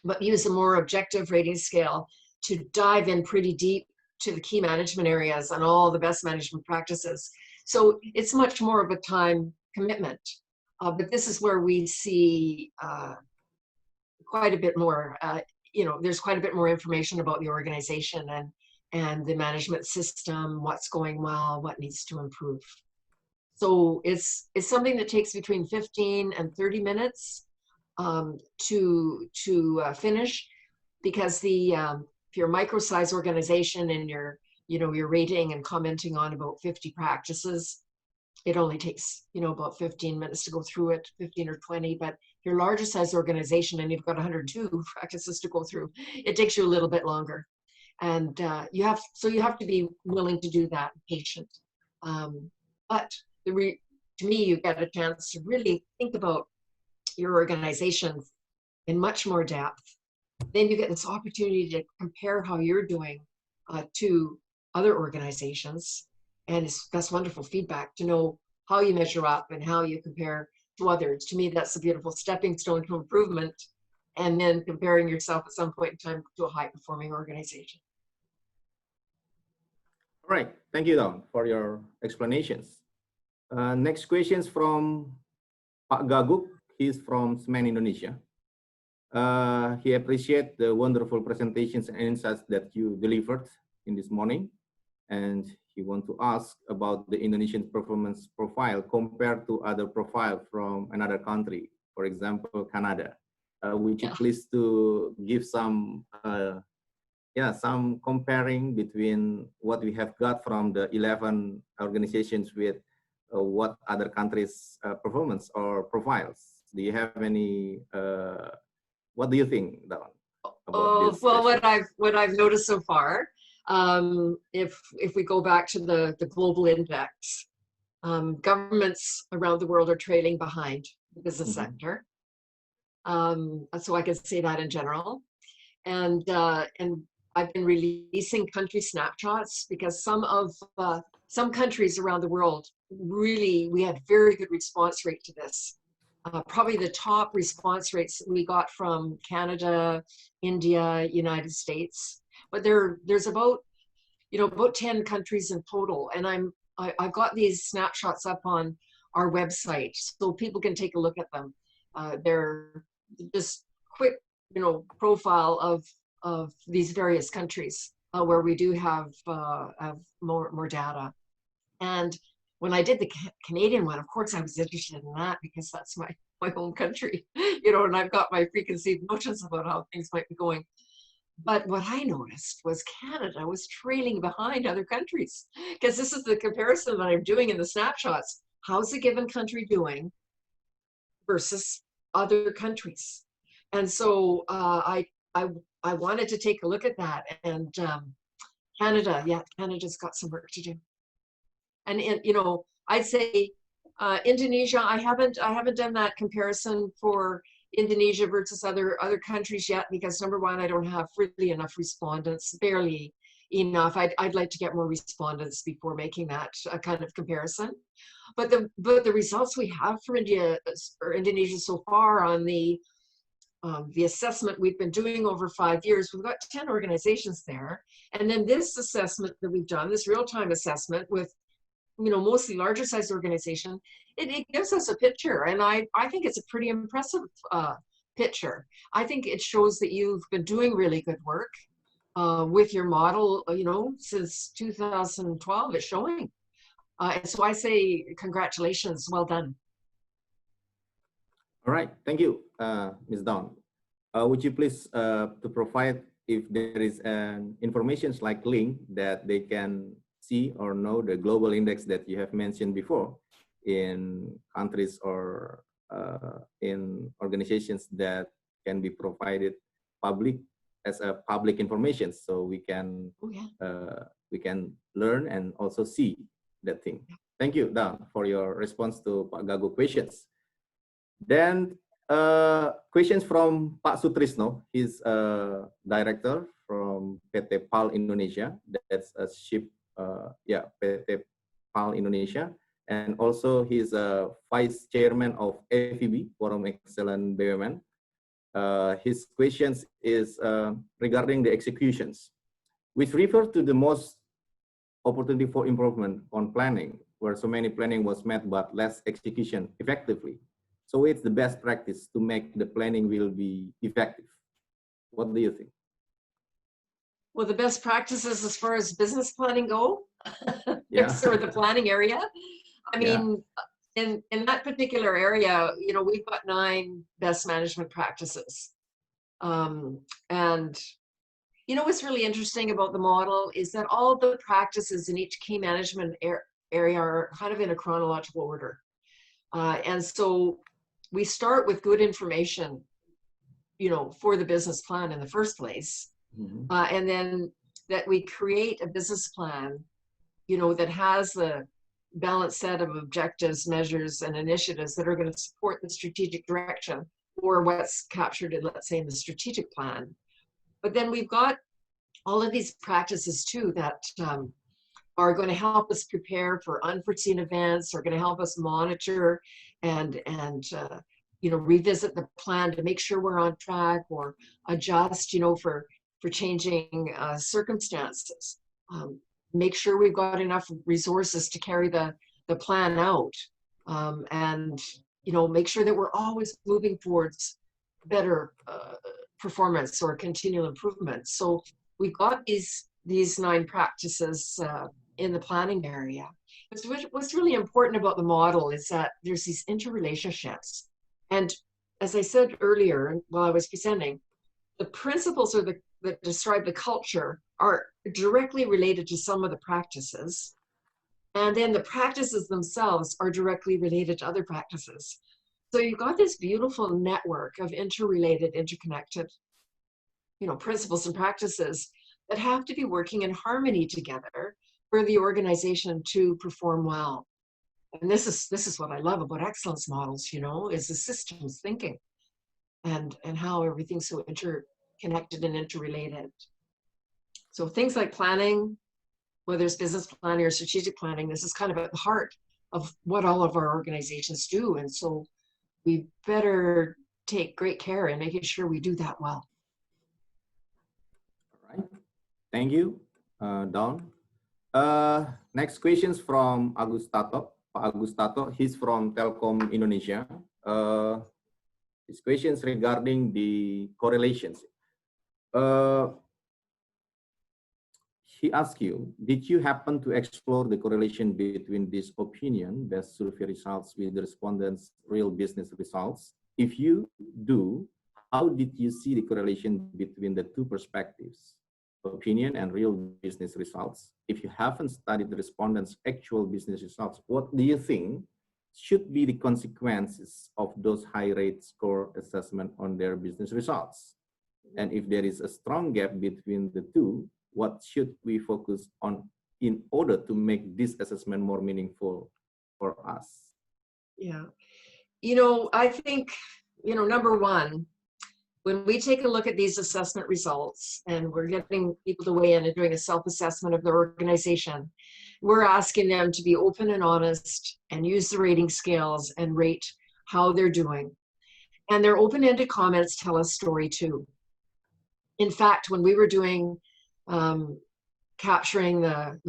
but use a more objective rating scale to dive in pretty deep to the key management areas and all the best management practices. So it's much more of a time commitment. But this is where we see quite a bit more, there's quite a bit more information about the organization and the management system, what's going well, what needs to improve. So it's something that takes between 15 and 30 minutes to finish, because if you're a micro-size organization and you're rating and commenting on about 50 practices, it only takes about 15 minutes to go through it, 15 or 20. But if you're a larger size organization and you've got 102 practices to go through, it takes you a little bit longer. And you have to be willing to do that, patient. But to me, you get a chance to really think about your organization in much more depth. Then you get this opportunity to compare how you're doing to other organizations. And that's wonderful feedback to know how you measure up and how you compare to others. To me, that's a beautiful stepping stone to improvement, and then comparing yourself at some point in time to a high-performing organization. All right, thank you, Dawn, for your explanations. Next questions from Pak Gaguk. He's from SMAN Indonesia. He appreciates the wonderful presentations and insights that you delivered in this morning. And he wants to ask about the Indonesian performance profile compared to other profile from another country, for example, Canada. would you please to give some some comparing between what we have got from the 11 organizations with what other countries' performance or profiles? Do you have any? What do you think, Dawn, about this? Well, what I've noticed so far, if we go back to the global index, governments around the world are trailing behind the business sector. So I can say that in general, and I've been releasing country snapshots because some countries around the world really, we had very good response rate to this. Probably the top response rates we got from Canada, India, United States, but there's about 10 countries in total, and I've got these snapshots up on our website so people can take a look at them. They're just quick, profile of these various countries where we do have more data. And when I did the Canadian one, of course, I was interested in that because that's my home country, and I've got my preconceived notions about how things might be going. But what I noticed was Canada was trailing behind other countries, because this is the comparison that I'm doing in the snapshots. How's a given country doing versus other countries? And so I wanted to take a look at that. And Canada's got some work to do. And I'd say Indonesia, I haven't done that comparison for Indonesia versus other countries yet, because number one, I don't have really enough respondents, barely enough. I'd like to get more respondents before making that kind of comparison. But the results we have for Indonesia so far on the assessment we've been doing over 5 years, we've got 10 organizations there, and then this assessment that we've done, this real-time assessment with mostly larger sized organization, it gives us a picture, and I think it's a pretty impressive picture. I think it shows that you've been doing really good work with your model, since 2012. It's showing, and so I say congratulations, well done. All right, thank you, Ms. Dawn. Would you please to provide if there is an information like link that they can see or know the global index that you have mentioned before in countries or in organizations that can be provided public as a public information, so we can learn and also see that thing. Thank you, Dawn, for your response to Pak Gago questions. Then questions from Pak Sutrisno. He's a director from PT PAL Indonesia. That's a ship. PT PAL Indonesia, and also he's a vice chairman of FEB, Forum Excellent BUMN. His questions is regarding the executions, which refer to the most opportunity for improvement on planning, where so many planning was met but less execution effectively. So it's the best practice to make the planning will be effective. What do you think? Well, the best practices as far as business planning go, sort of the planning area. I mean, in that particular area, we've got 9 best management practices. And, what's really interesting about the model is that all the practices in each key management area are kind of in a chronological order. And so we start with good information, for the business plan in the first place. And then that we create a business plan, that has the balanced set of objectives, measures, and initiatives that are going to support the strategic direction or what's captured in, let's say, in the strategic plan. But then we've got all of these practices too that are going to help us prepare for unforeseen events, are going to help us monitor and revisit the plan to make sure we're on track or adjust, for changing circumstances. Make sure we've got enough resources to carry the plan out, and make sure that we're always moving towards better performance or continual improvement. So we've got these 9 practices in the planning area. What's really important about the model is that there's these interrelationships, and as I said earlier while I was presenting, the principles or that describe the culture are directly related to some of the practices. And then the practices themselves are directly related to other practices. So you've got this beautiful network of interrelated, interconnected, principles and practices that have to be working in harmony together for the organization to perform well. And this is what I love about excellence models, is the systems thinking and how everything's so interconnected and interrelated. So things like planning, whether it's business planning or strategic planning, this is kind of at the heart of what all of our organizations do. And so we better take great care in making sure we do that well. All right. Thank you, Dawn. Next questions from Agustato. Pak Agustato, he's from Telkom Indonesia. His questions regarding the correlations. He asked you, did you happen to explore the correlation between this opinion-based survey results with the respondents' real business results? If you do, how did you see the correlation between the two perspectives, opinion and real business results? If you haven't studied the respondents' actual business results, what do you think should be the consequences of those high rate score assessment on their business results? And if there is a strong gap between the two, what should we focus on in order to make this assessment more meaningful for us? Yeah, I think, number one, when we take a look at these assessment results and we're getting people to weigh in and doing a self-assessment of their organization, we're asking them to be open and honest and use the rating scales and rate how they're doing. And their open-ended comments tell a story too. In fact, when we were doing capturing the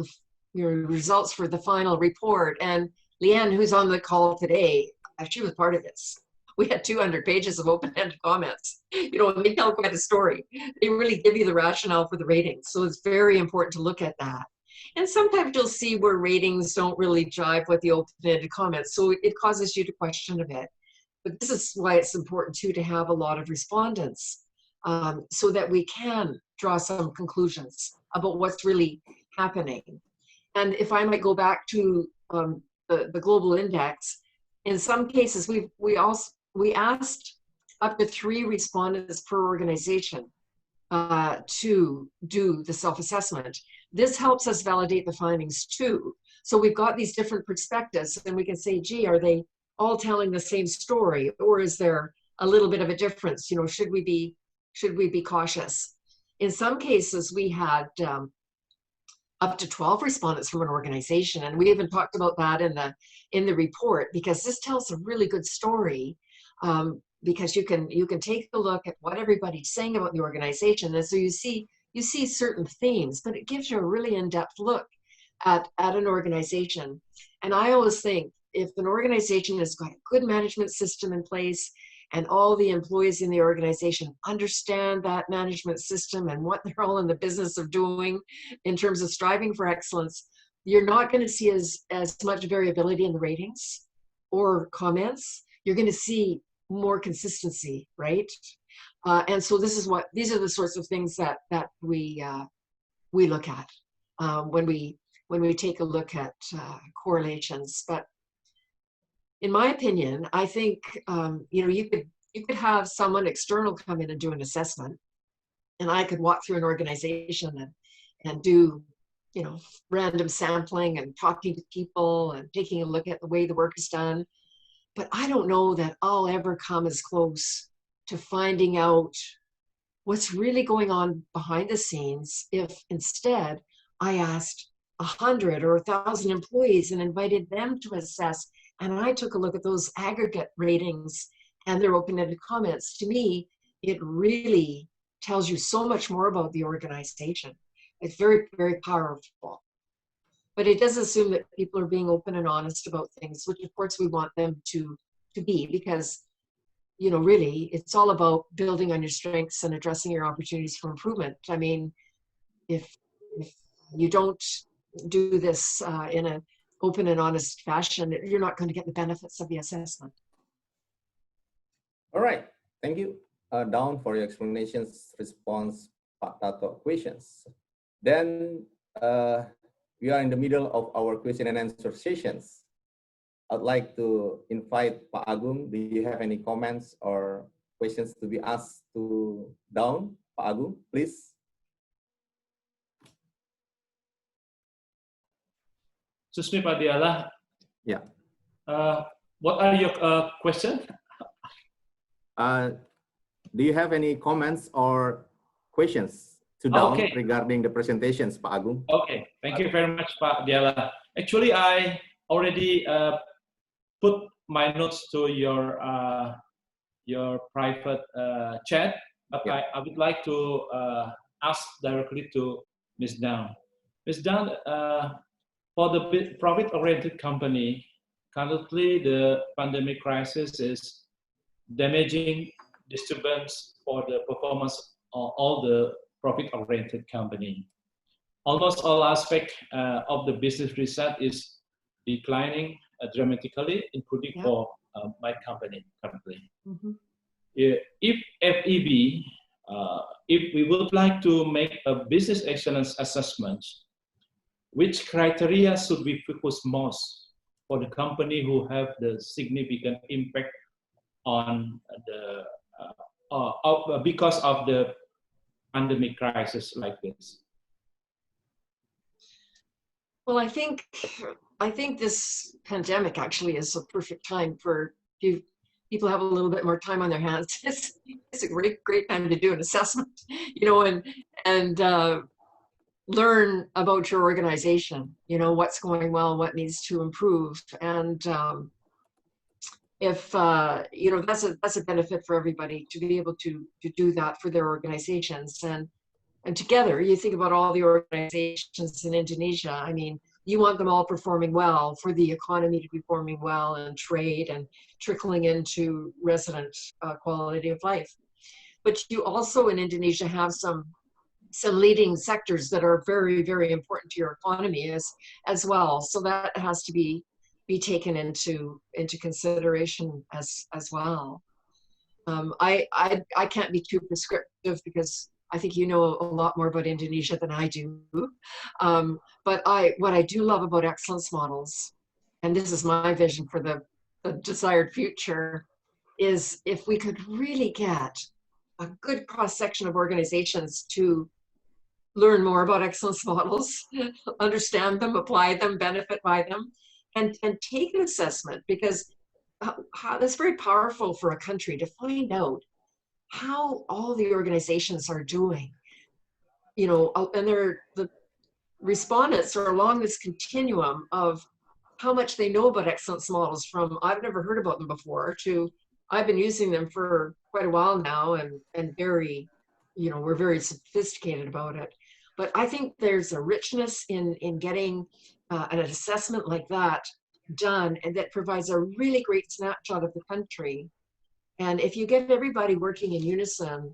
results for the final report, and Leanne, who's on the call today, she was part of this. We had 200 pages of open-ended comments. And they tell quite a story. They really give you the rationale for the ratings. So it's very important to look at that. And sometimes you'll see where ratings don't really jive with the open-ended comments. So it causes you to question a bit. But this is why it's important too to have a lot of respondents so that we can draw some conclusions about what's really happening. And if I might go back to the global index, in some cases we asked up to 3 respondents per organization to do the self-assessment. This helps us validate the findings too. So we've got these different perspectives and we can say, gee, are they all telling the same story, or is there a little bit of a difference? Should we be cautious? In some cases, we had up to 12 respondents from an organization, and we even talked about that in the report, because this tells a really good story. Because you can take a look at what everybody's saying about the organization, and so you see certain themes, but it gives you a really in-depth look at an organization. And I always think if an organization has got a good management system in place, and all the employees in the organization understand that management system and what they're all in the business of doing in terms of striving for excellence, you're not going to see as much variability in the ratings or comments. You're going to see more consistency, right? And so these are the sorts of things that we look at when we take a look at correlations. But in my opinion, I think you could have someone external come in and do an assessment, and I could walk through an organization and do random sampling and talking to people and taking a look at the way the work is done. But I don't know that I'll ever come as close to finding out what's really going on behind the scenes if instead I asked 100 or 1,000 employees and invited them to assess. And I took a look at those aggregate ratings and their open-ended comments. To me, it really tells you so much more about the organization. It's very, very powerful. But it does assume that people are being open and honest about things, which of course we want them to be, because, really it's all about building on your strengths and addressing your opportunities for improvement. I mean, if you don't do this in an open and honest fashion, you're not going to get the benefits of the assessment. All right. Thank you, Dawn, for your explanations, response, Pak Tato questions. Then we are in the middle of our question and answer sessions. I'd like to invite Pak Agung. Do you have any comments or questions to be asked to Dawn? Pak Agung, please. Excuse me, Pak Dialah. Yeah. What are your questions? Do you have any comments or questions to Dawn regarding the presentations, Pak Agung? Okay, thank you very much, Pak Dialah. Actually, I already put my notes to your private chat, but yeah. I would like to ask directly to Ms. Dawn. Ms. Dawn, for the profit-oriented company, currently the pandemic crisis is damaging disturbance for the performance of all the profit-oriented company. Almost all aspects of the business result is declining dramatically, including for my company currently. Mm-hmm. If FEB, if we would like to make a business excellence assessment, which criteria should we focus most for the company who have the significant impact on the because of the pandemic crisis like this? Well, I think this pandemic actually is a perfect time for people have a little bit more time on their hands. It's a great time to do an assessment, you know, and learn about your organization, you know, what's going well, what needs to improve. And if, you know, that's a benefit for everybody to be able to do that for their organizations. And together, you think about all the organizations in Indonesia, I mean, you want them all performing well for the economy to be performing well and trade and trickling into resident quality of life. But you also in Indonesia have some leading sectors that are very, very important to your economy as well. So that has to be taken into consideration as well. I can't be too prescriptive because I think you know a lot more about Indonesia than I do. But what I do love about excellence models, and this is my vision for the desired future, is if we could really get a good cross-section of organizations to learn more about excellence models, understand them, apply them, benefit by them, and take an assessment, because that's very powerful for a country to find out how all the organizations are doing, you know, and the respondents are along this continuum of how much they know about excellence models, from I've never heard about them before to I've been using them for quite a while now and very, you know, we're very sophisticated about it. But I think there's a richness in getting an assessment like that done, and that provides a really great snapshot of the country. And if you get everybody working in unison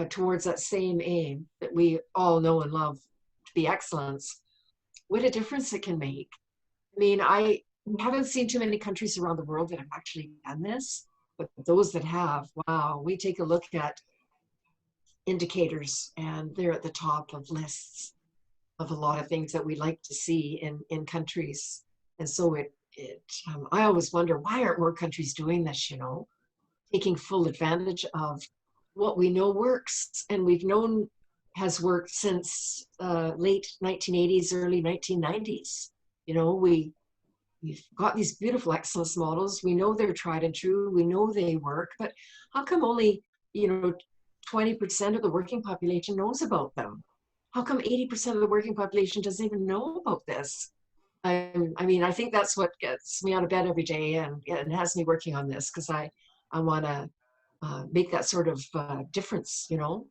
towards that same aim that we all know and love to be excellence, what a difference it can make. I mean, I haven't seen too many countries around the world that have actually done this, but those that have, wow, we take a look at indicators and they're at the top of lists of a lot of things that we like to see in countries. And so I always wonder, why aren't more countries doing this, you know? Taking full advantage of what we know works, and we've known has worked since late 1980s, early 1990s. You know, we've got these beautiful excellence models. We know they're tried and true. We know they work, but how come only, you know, 20% of the working population knows about them? How come 80% of the working population doesn't even know about this? I mean, I think that's what gets me out of bed every day and has me working on this, because I want to make that sort of difference, you know,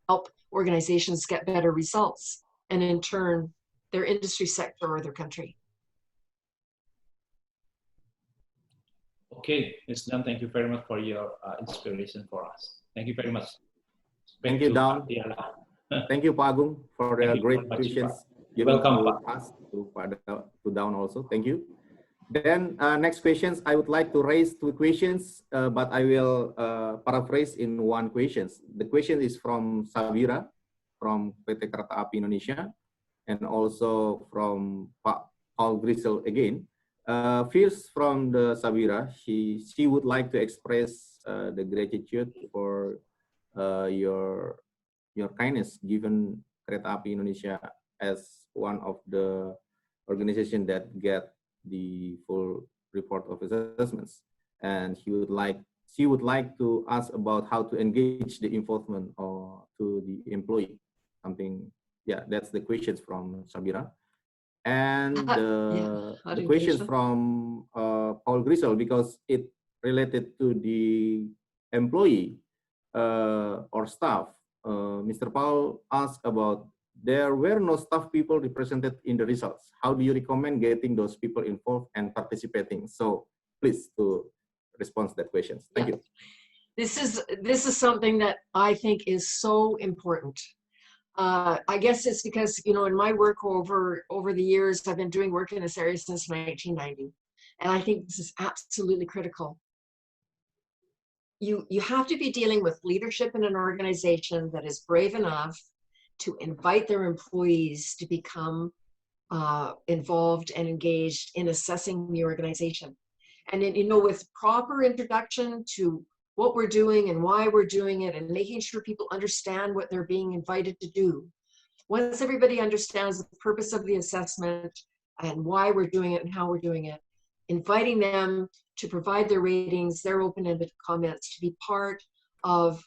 help organizations get better results, and in turn, their industry sector or their country. Okay, Ms. Dawn, thank you very much for your inspiration for us. Thank you very much. Thank you, Dawn. Thank you, Pak Agung, for the great questions. You're welcome, to Dawn also. Thank you. Then next questions, I would like to raise two questions, but I will paraphrase in one question. The question is from Sabira, from PT Kereta Api Indonesia, and also from Pak Paul Grisel again. First from the Sabira, she would like to express the gratitude for your kindness given Kereta Api Indonesia as one of the organization that get the full report of assessments, and she would like to ask about how to engage the involvement or to the employee. Something, yeah, that's the questions from Sabira. And the questions from Paul Grisel, because it related to the employee or staff. Mr. Paul asked about, there were no staff people represented in the results. How do you recommend getting those people involved and participating? So please to respond to that question. Thank you. This is something that I think is so important. I guess it's because, you know, in my work over the years, I've been doing work in this area since 1990. And I think this is absolutely critical. You have to be dealing with leadership in an organization that is brave enough to invite their employees to become involved and engaged in assessing the organization. And then, you know, with proper introduction to what we're doing and why we're doing it, and making sure people understand what they're being invited to do. Once everybody understands the purpose of the assessment and why we're doing it and how we're doing it, inviting them to provide their ratings, their open-ended comments, to be part of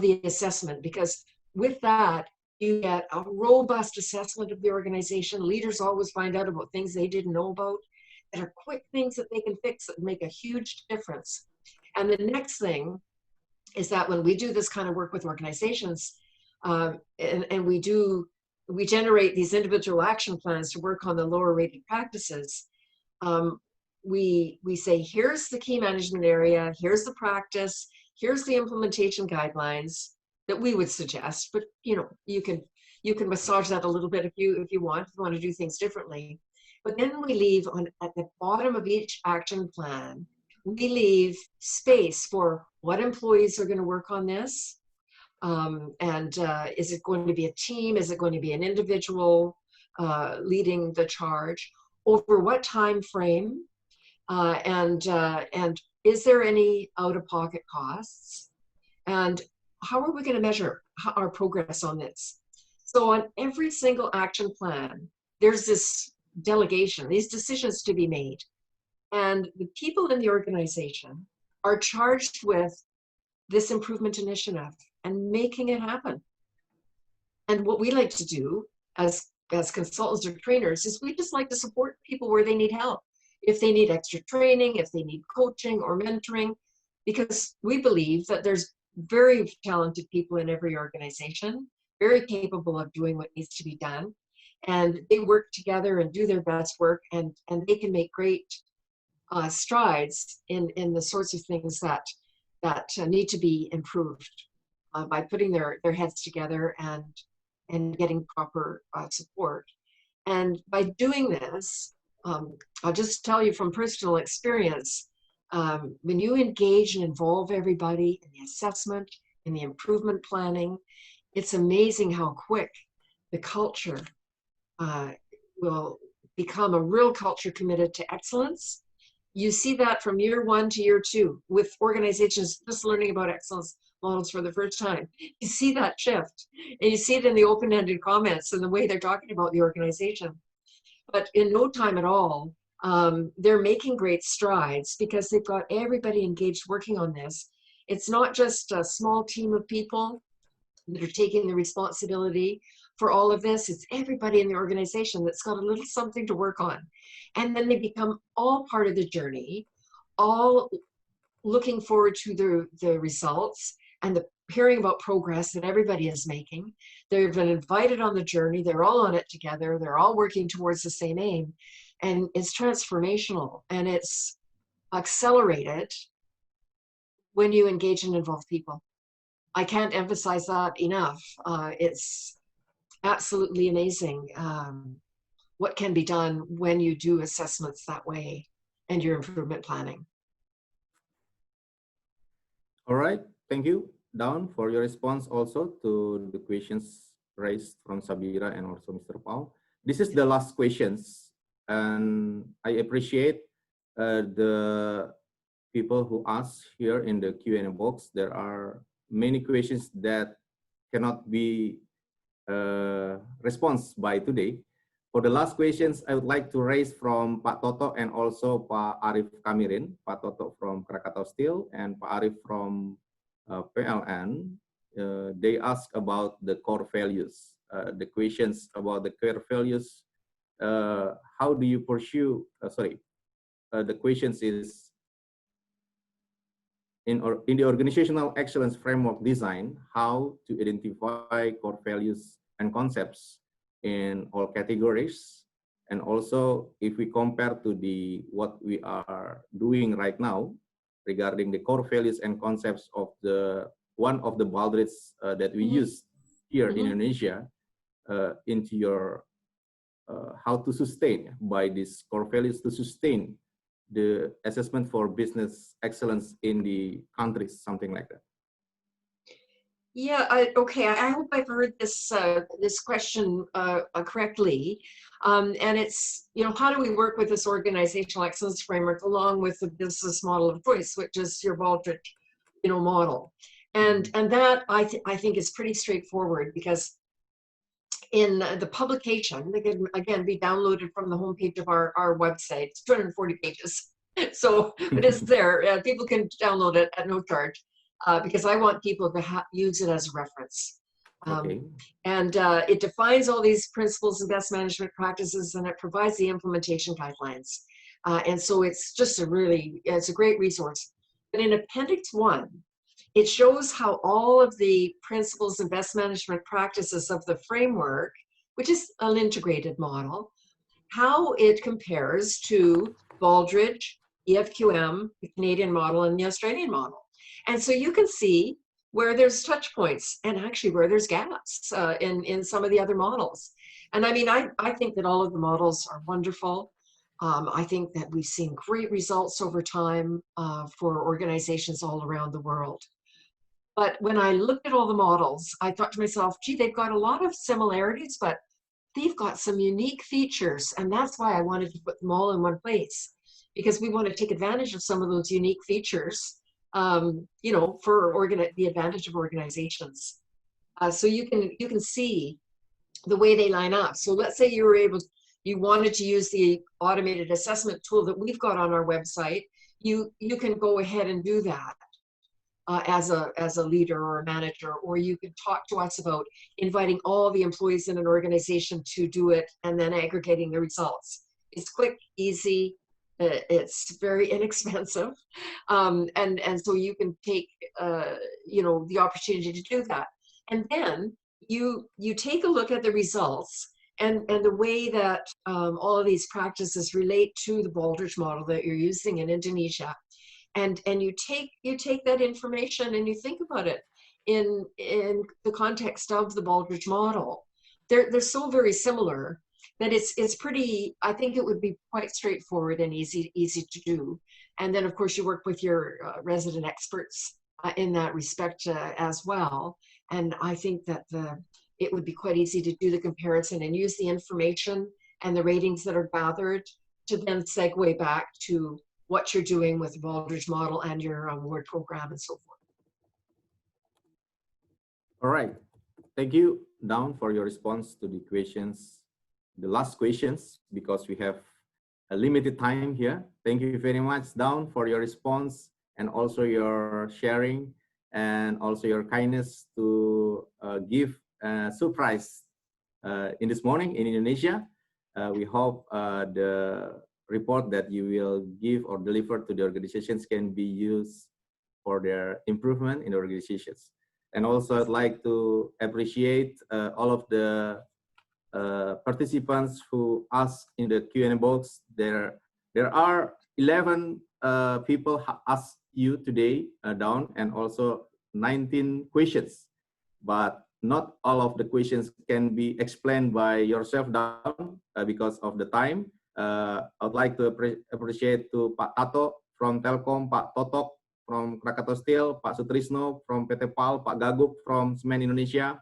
the assessment, because with that, you get a robust assessment of the organization. Leaders always find out about things they didn't know about that are quick things that they can fix that make a huge difference. And the next thing is that when we do this kind of work with organizations, and we generate these individual action plans to work on the lower rated practices, we say, here's the key management area, here's the practice, here's the implementation guidelines that we would suggest, but you know, you can massage that a little bit if you want to do things differently. But then we leave at the bottom of each action plan, we leave space for what employees are going to work on this, and is it going to be a team, is it going to be an individual leading the charge, over what time frame, and is there any out-of-pocket costs, and how are we going to measure our progress on this? So on every single action plan, there's this delegation, these decisions to be made. And the people in the organization are charged with this improvement initiative and making it happen. And what we like to do as consultants or trainers is we just like to support people where they need help. If they need extra training, if they need coaching or mentoring, because we believe that there's very talented people in every organization, very capable of doing what needs to be done. And they work together and do their best work, and they can make great strides in the sorts of things that need to be improved by putting their heads together and getting proper support. And by doing this, I'll just tell you from personal experience, when you engage and involve everybody in the assessment, in the improvement planning, it's amazing how quick the culture will become a real culture committed to excellence. You see that from year 1 to year 2 with organizations just learning about excellence models for the first time. You see that shift, and you see it in the open-ended comments and the way they're talking about the organization. But in no time at all, they're making great strides because they've got everybody engaged working on this. It's not just a small team of people that are taking the responsibility for all of this. It's everybody in the organization that's got a little something to work on. And then they become all part of the journey, all looking forward to the results and the hearing about progress that everybody is making. They've been invited on the journey. They're all on it together. They're all working towards the same aim. And it's transformational, and it's accelerated when you engage and involve people. I can't emphasize that enough. It's absolutely amazing what can be done when you do assessments that way. and your improvement planning. All right, thank you, Dawn, for your response also to the questions raised from Sabira and also Mr. Paul. This is the last questions, and I appreciate the people who ask here in the Q&A box. There are many questions that cannot be responded by today. For the last questions, I would like to raise from Pak Toto and also Pak Arif Kamirin. Pak Toto from Krakatau Steel and Pak Arif from PLN. They ask about the core values. The questions about the core values. How do you pursue? The questions is in the organizational excellence framework design, how to identify core values and concepts in all categories, and also if we compare to the what we are doing right now regarding the core values and concepts of the one of the Baldrits that we use here in Indonesia into your how to sustain by these core values to sustain the assessment for business excellence in the countries, something like that. Yeah, okay, I hope I've heard this this question correctly. And it's, you know, how do we work with this organizational excellence framework along with the business model of choice, which is your Baldrich, you know, model. And that I think is pretty straightforward, because in the publication, they can again be downloaded from the homepage of our website. It's 240 pages. So it is there. People can download it at no charge. Because I want people to use it as a reference. And it defines all these principles and best management practices, and it provides the implementation guidelines. And so it's just it's a great resource. But in Appendix 1, it shows how all of the principles and best management practices of the framework, which is an integrated model, how it compares to Baldrich, EFQM, the Canadian model, and the Australian model. And so you can see where there's touch points and actually where there's gaps in some of the other models. And I mean, I think that all of the models are wonderful. I think that we've seen great results over time for organizations all around the world. But when I looked at all the models, I thought to myself, gee, they've got a lot of similarities, but they've got some unique features. And that's why I wanted to put them all in one place, because we want to take advantage of some of those unique features, you know, for the advantage of organizations. So you can see the way they line up. So let's say you wanted to use the automated assessment tool that we've got on our website. You can go ahead and do that as a leader or a manager, or you can talk to us about inviting all the employees in an organization to do it and then aggregating the results. It's quick, easy. It's very inexpensive, and so you can take you know, the opportunity to do that, and then you take a look at the results and the way that all of these practices relate to the Baldrich model that you're using in Indonesia, and you take that information and you think about it in the context of the Baldrich model. They're so very similar that it's pretty, I think it would be quite straightforward and easy to do. And then of course you work with your resident experts in that respect as well. And I think that it would be quite easy to do the comparison and use the information and the ratings that are gathered to then segue back to what you're doing with the Baldrich model and your award program and so forth. All right, thank you, Dawn, for your response to the questions. The last questions, because we have a limited time here. Thank you very much, Dawn, for your response and also your sharing and also your kindness to give a surprise in this morning in Indonesia. We hope the report that you will give or deliver to the organizations can be used for their improvement in the organizations. And also I'd like to appreciate all of the participants who asked in the Q&A box. There are 11 people asked you today, Dawn, and also 19 questions, but not all of the questions can be explained by yourself, Dawn, because of the time. I would like to appreciate to Pak Tato from Telkom, Pak Totok from Krakatau Steel, Pak Sutrisno from PT PAL, Pak Gagup from Semen Indonesia,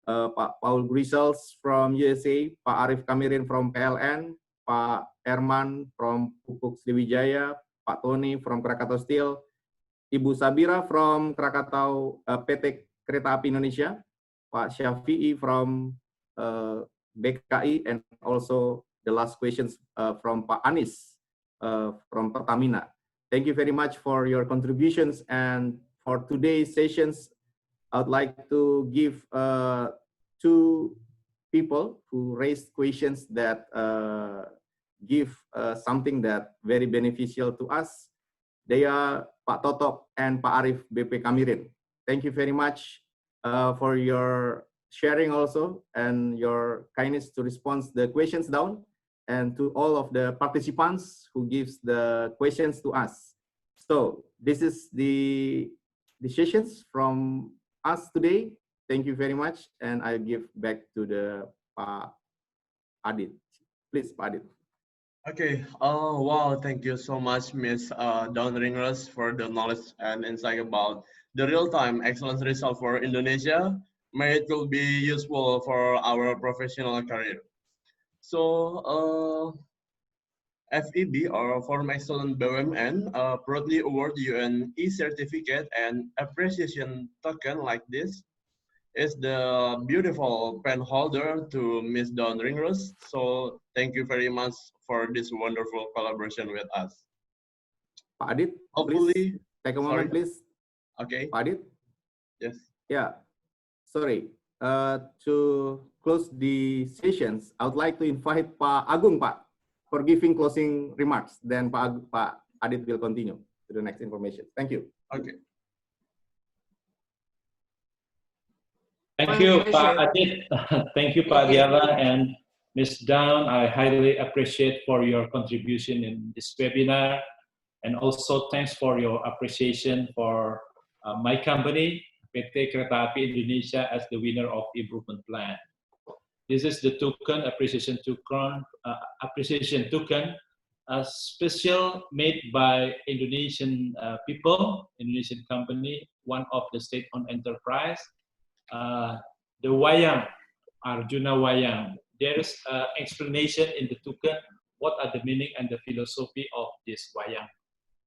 Pak Paul Grisels from USA, Pak Arif Kamirin from PLN, Pak Herman from Pupuk Sriwijaya, Pak Tony from Krakatau Steel, Ibu Sabira from Krakatau PT Kereta Api Indonesia, Pak Syafi'i from BKI, and also the last questions from Pak Anis from Pertamina. Thank you very much for your contributions. And for today's sessions, I would like to give two people who raised questions that give something that very beneficial to us. They are Pak Totok and Pak Arif BP Kamirin. Thank you very much for your sharing also and your kindness to respond the questions down, and to all of the participants who gives the questions to us. So this is the sessions from us today. Thank you very much, and I give back to the Pak Adit. Please, Pak Adit. Okay. Oh, wow. Thank you so much, Miss Dawn Ringrose, for the knowledge and insight about the real-time excellence result for Indonesia. May it will be useful for our professional career. So, FEB, or Forum Excellent BUMN, proudly award you an e-certificate and appreciation token like this. Is the beautiful pen holder to Miss Dawn Ringrose. So thank you very much for this wonderful collaboration with us. Pak Adit, Hopefully, please take a moment, please. Okay. Pak Adit? Yes. Yeah, sorry. To close the sessions, I would like to invite Pak Agung, Pak, for giving closing remarks. Then Pak Adit will continue to the next information. Thank you. Okay. Thank you, Pak Adit. Thank you, Pak Dialah and Ms. Dawn. I highly appreciate for your contribution in this webinar, and also thanks for your appreciation for my company, PT Kereta Api Indonesia, as the winner of improvement plan. This is the token appreciation token, a special made by Indonesian people, Indonesian company, one of the state-owned enterprise. The wayang, Arjuna wayang. There is explanation in the token what are the meaning and the philosophy of this wayang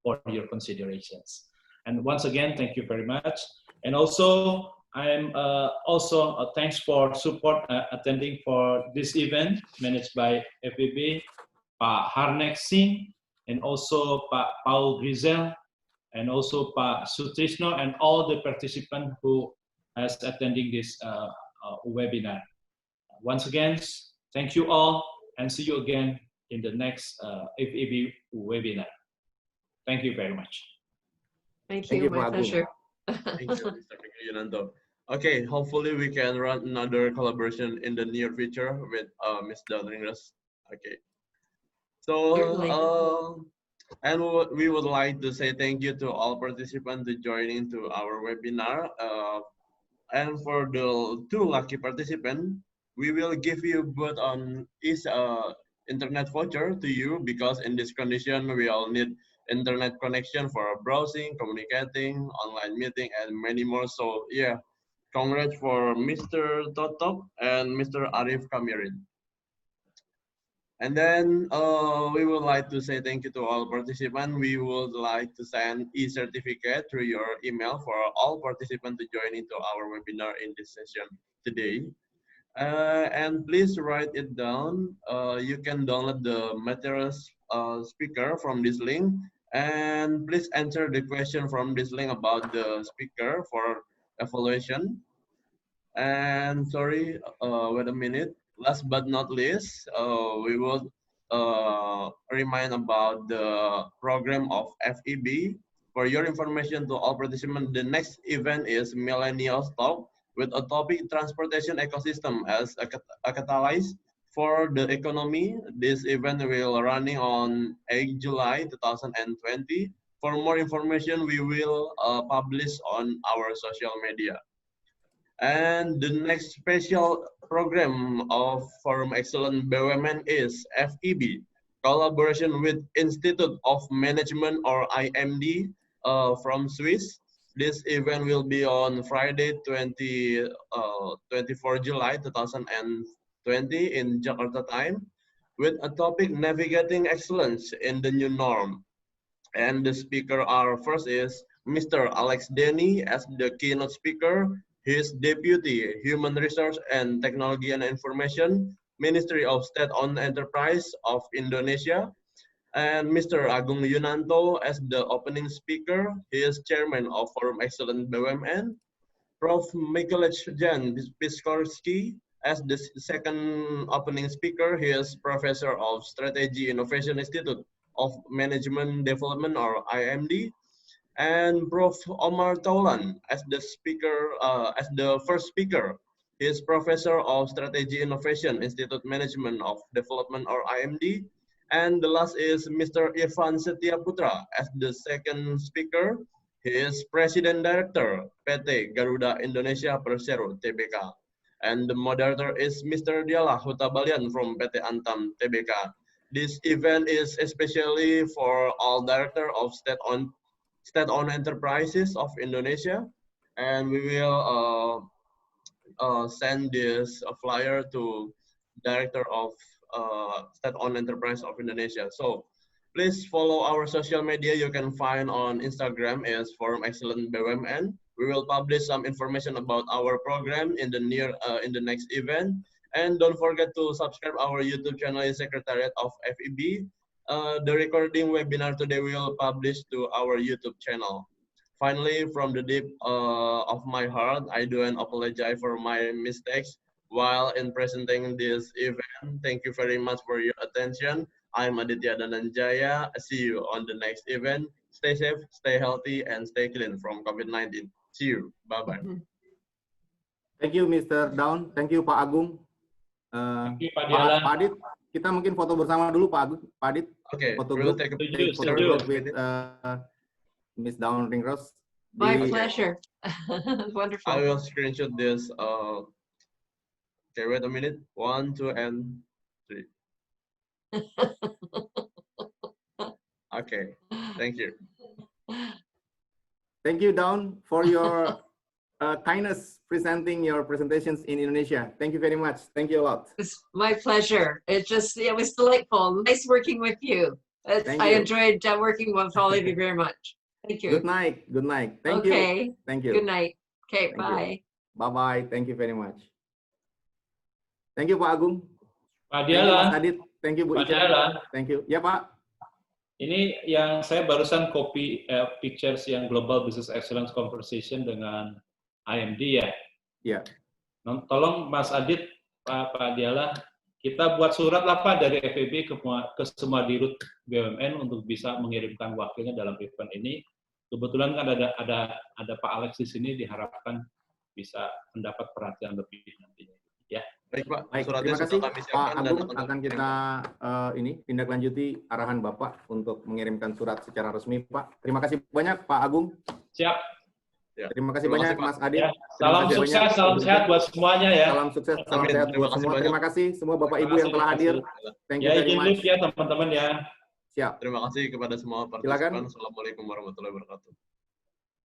for your considerations. And once again, thank you very much. And also, I'm also thanks for support attending for this event managed by FEB, Pak Harnek Singh, and also Pak Paul Grizel, and also Pak Sutrisno, and all the participants who as attending this webinar. Once again, thank you all, and see you again in the next FEB webinar. Thank you very much. Thank you, my pleasure. Thank you, Mr. Yunanto. Okay, hopefully we can run another collaboration in the near future with Ms. Dawn Ringrose. Okay. So, and we would like to say thank you to all participants to joining to our webinar. And for the two lucky participants, we will give you both on each internet voucher to you, because in this condition we all need internet connection for browsing, communicating, online meeting, and many more. So yeah, congrats for Mr. Totok and Mr. Arif Kamirin. And then we would like to say thank you to all participants. We would like to send e-certificate through your email for all participants to join into our webinar in this session today. And please write it down. You can download the materials speaker from this link. And please answer the question from this link about the speaker for evaluation. And sorry, wait a minute. Last but not least, we will remind about the program of FEB. For your information to all participants, the next event is Millennials Talk with a topic transportation ecosystem as a catalyst for the economy. This event will running on 8 July 2020. For more information, we will publish on our social media. And the next special program of Forum Excellent BUMN is FEB, collaboration with Institute of Management or IMD from Swiss. This event will be on Friday, 24 July 2020 in Jakarta time, with a topic navigating excellence in the new norm. And the speaker are first is Mr. Alex Denny as the keynote speaker. He is Deputy Human Resource and Technology and Information, Ministry of State-Owned Enterprise of Indonesia. And Mr. Agung Yunanto as the opening speaker. He is Chairman of Forum Excellence BUMN. Prof. Mikolaj Jan Piskorski as the second opening speaker. He is Professor of Strategy Innovation Institute of Management Development or IMD. And Prof. Omar Taulan as the speaker, as the first speaker. He is Professor of Strategy Innovation Institute Management of Development or IMD. And the last is Mr. Irfan Setiaputra as the second speaker. He is President Director PT Garuda Indonesia Persero Tbk. And the moderator is Mr. Dialah Hutabalian from PT Antam Tbk. This event is especially for all director of state-owned enterprises of Indonesia. And we will send this flyer to director of state-owned enterprise of Indonesia. So please follow our social media. You can find on Instagram as Forum Excellence BUMN. We will publish some information about our program in the next event. And don't forget to subscribe our YouTube channel in Secretariat of FEB. The recording webinar today we will publish to our YouTube channel. Finally, from the deep of my heart, I do apologize for my mistakes while in presenting this event. Thank you very much for your attention. I'm Aditya Dananjaya. See you on the next event. Stay safe, stay healthy, and stay clean from COVID-19. See you. Bye-bye. Thank you, Mr. Dawn. Thank you, Pak Agung. Thank you, Pak Pak Dialah. Adit, kita mungkin foto bersama dulu, Pak Agung. Pak Adit, Okay, foto we will group. take a Foto picture group with Miss Dawn Ringrose. My Di- pleasure. Wonderful. I will screenshot this. Okay, wait a minute. 1, 2, and 3. Okay, thank you. Thank you, Dawn, for your kindness presenting your presentations in Indonesia. Thank you very much. Thank you a lot. It's my pleasure. It was delightful. Nice working with you. Thank I you. enjoyed working with all of you very much. Thank you. Good night. Good night. Thank you. Okay. Thank you. Good night. Okay, Thank you. bye. Bye-bye. Thank you very much. Thank you, Pak Agung. Pak Thank you, Mas Dialah. Adit. Thank you, Bu Pak Ica. Dialah. Thank you. Ya, Pak. Ini yang saya barusan copy pictures yang Global Business Excellence Conversation dengan IMD ya. Ya. Tolong Mas Adit, Pak Dialah, kita buat surat lah Pak dari FEB ke semua dirut BUMN untuk bisa mengirimkan wakilnya dalam event ini. Kebetulan kan ada Pak Alex di sini, diharapkan bisa mendapat perhatian lebih nantinya. Ya. Baik Pak, Baik, suratnya terima sudah kasih kami Pak siapkan dan Agung. Akan kita tindak lanjuti arahan Bapak untuk mengirimkan surat secara resmi, Pak. Terima kasih banyak Pak Agung. Siap. Ya. Terima kasih Terima banyak kasih, Pak. Mas Adit. Ya. Terima Salam kasih sukses, banyak, salam Bu sehat Ica. buat semuanya ya. Salam sukses, salam Amin. sehat Terima buat kasih semua. banyak. Terima kasih semua Bapak Ibu yang telah hadir. Thank you Ya, very izin much. live ya teman-teman ya. Siap. Terima kasih kepada semua Silakan. partisipan. Assalamualaikum warahmatullahi wabarakatuh.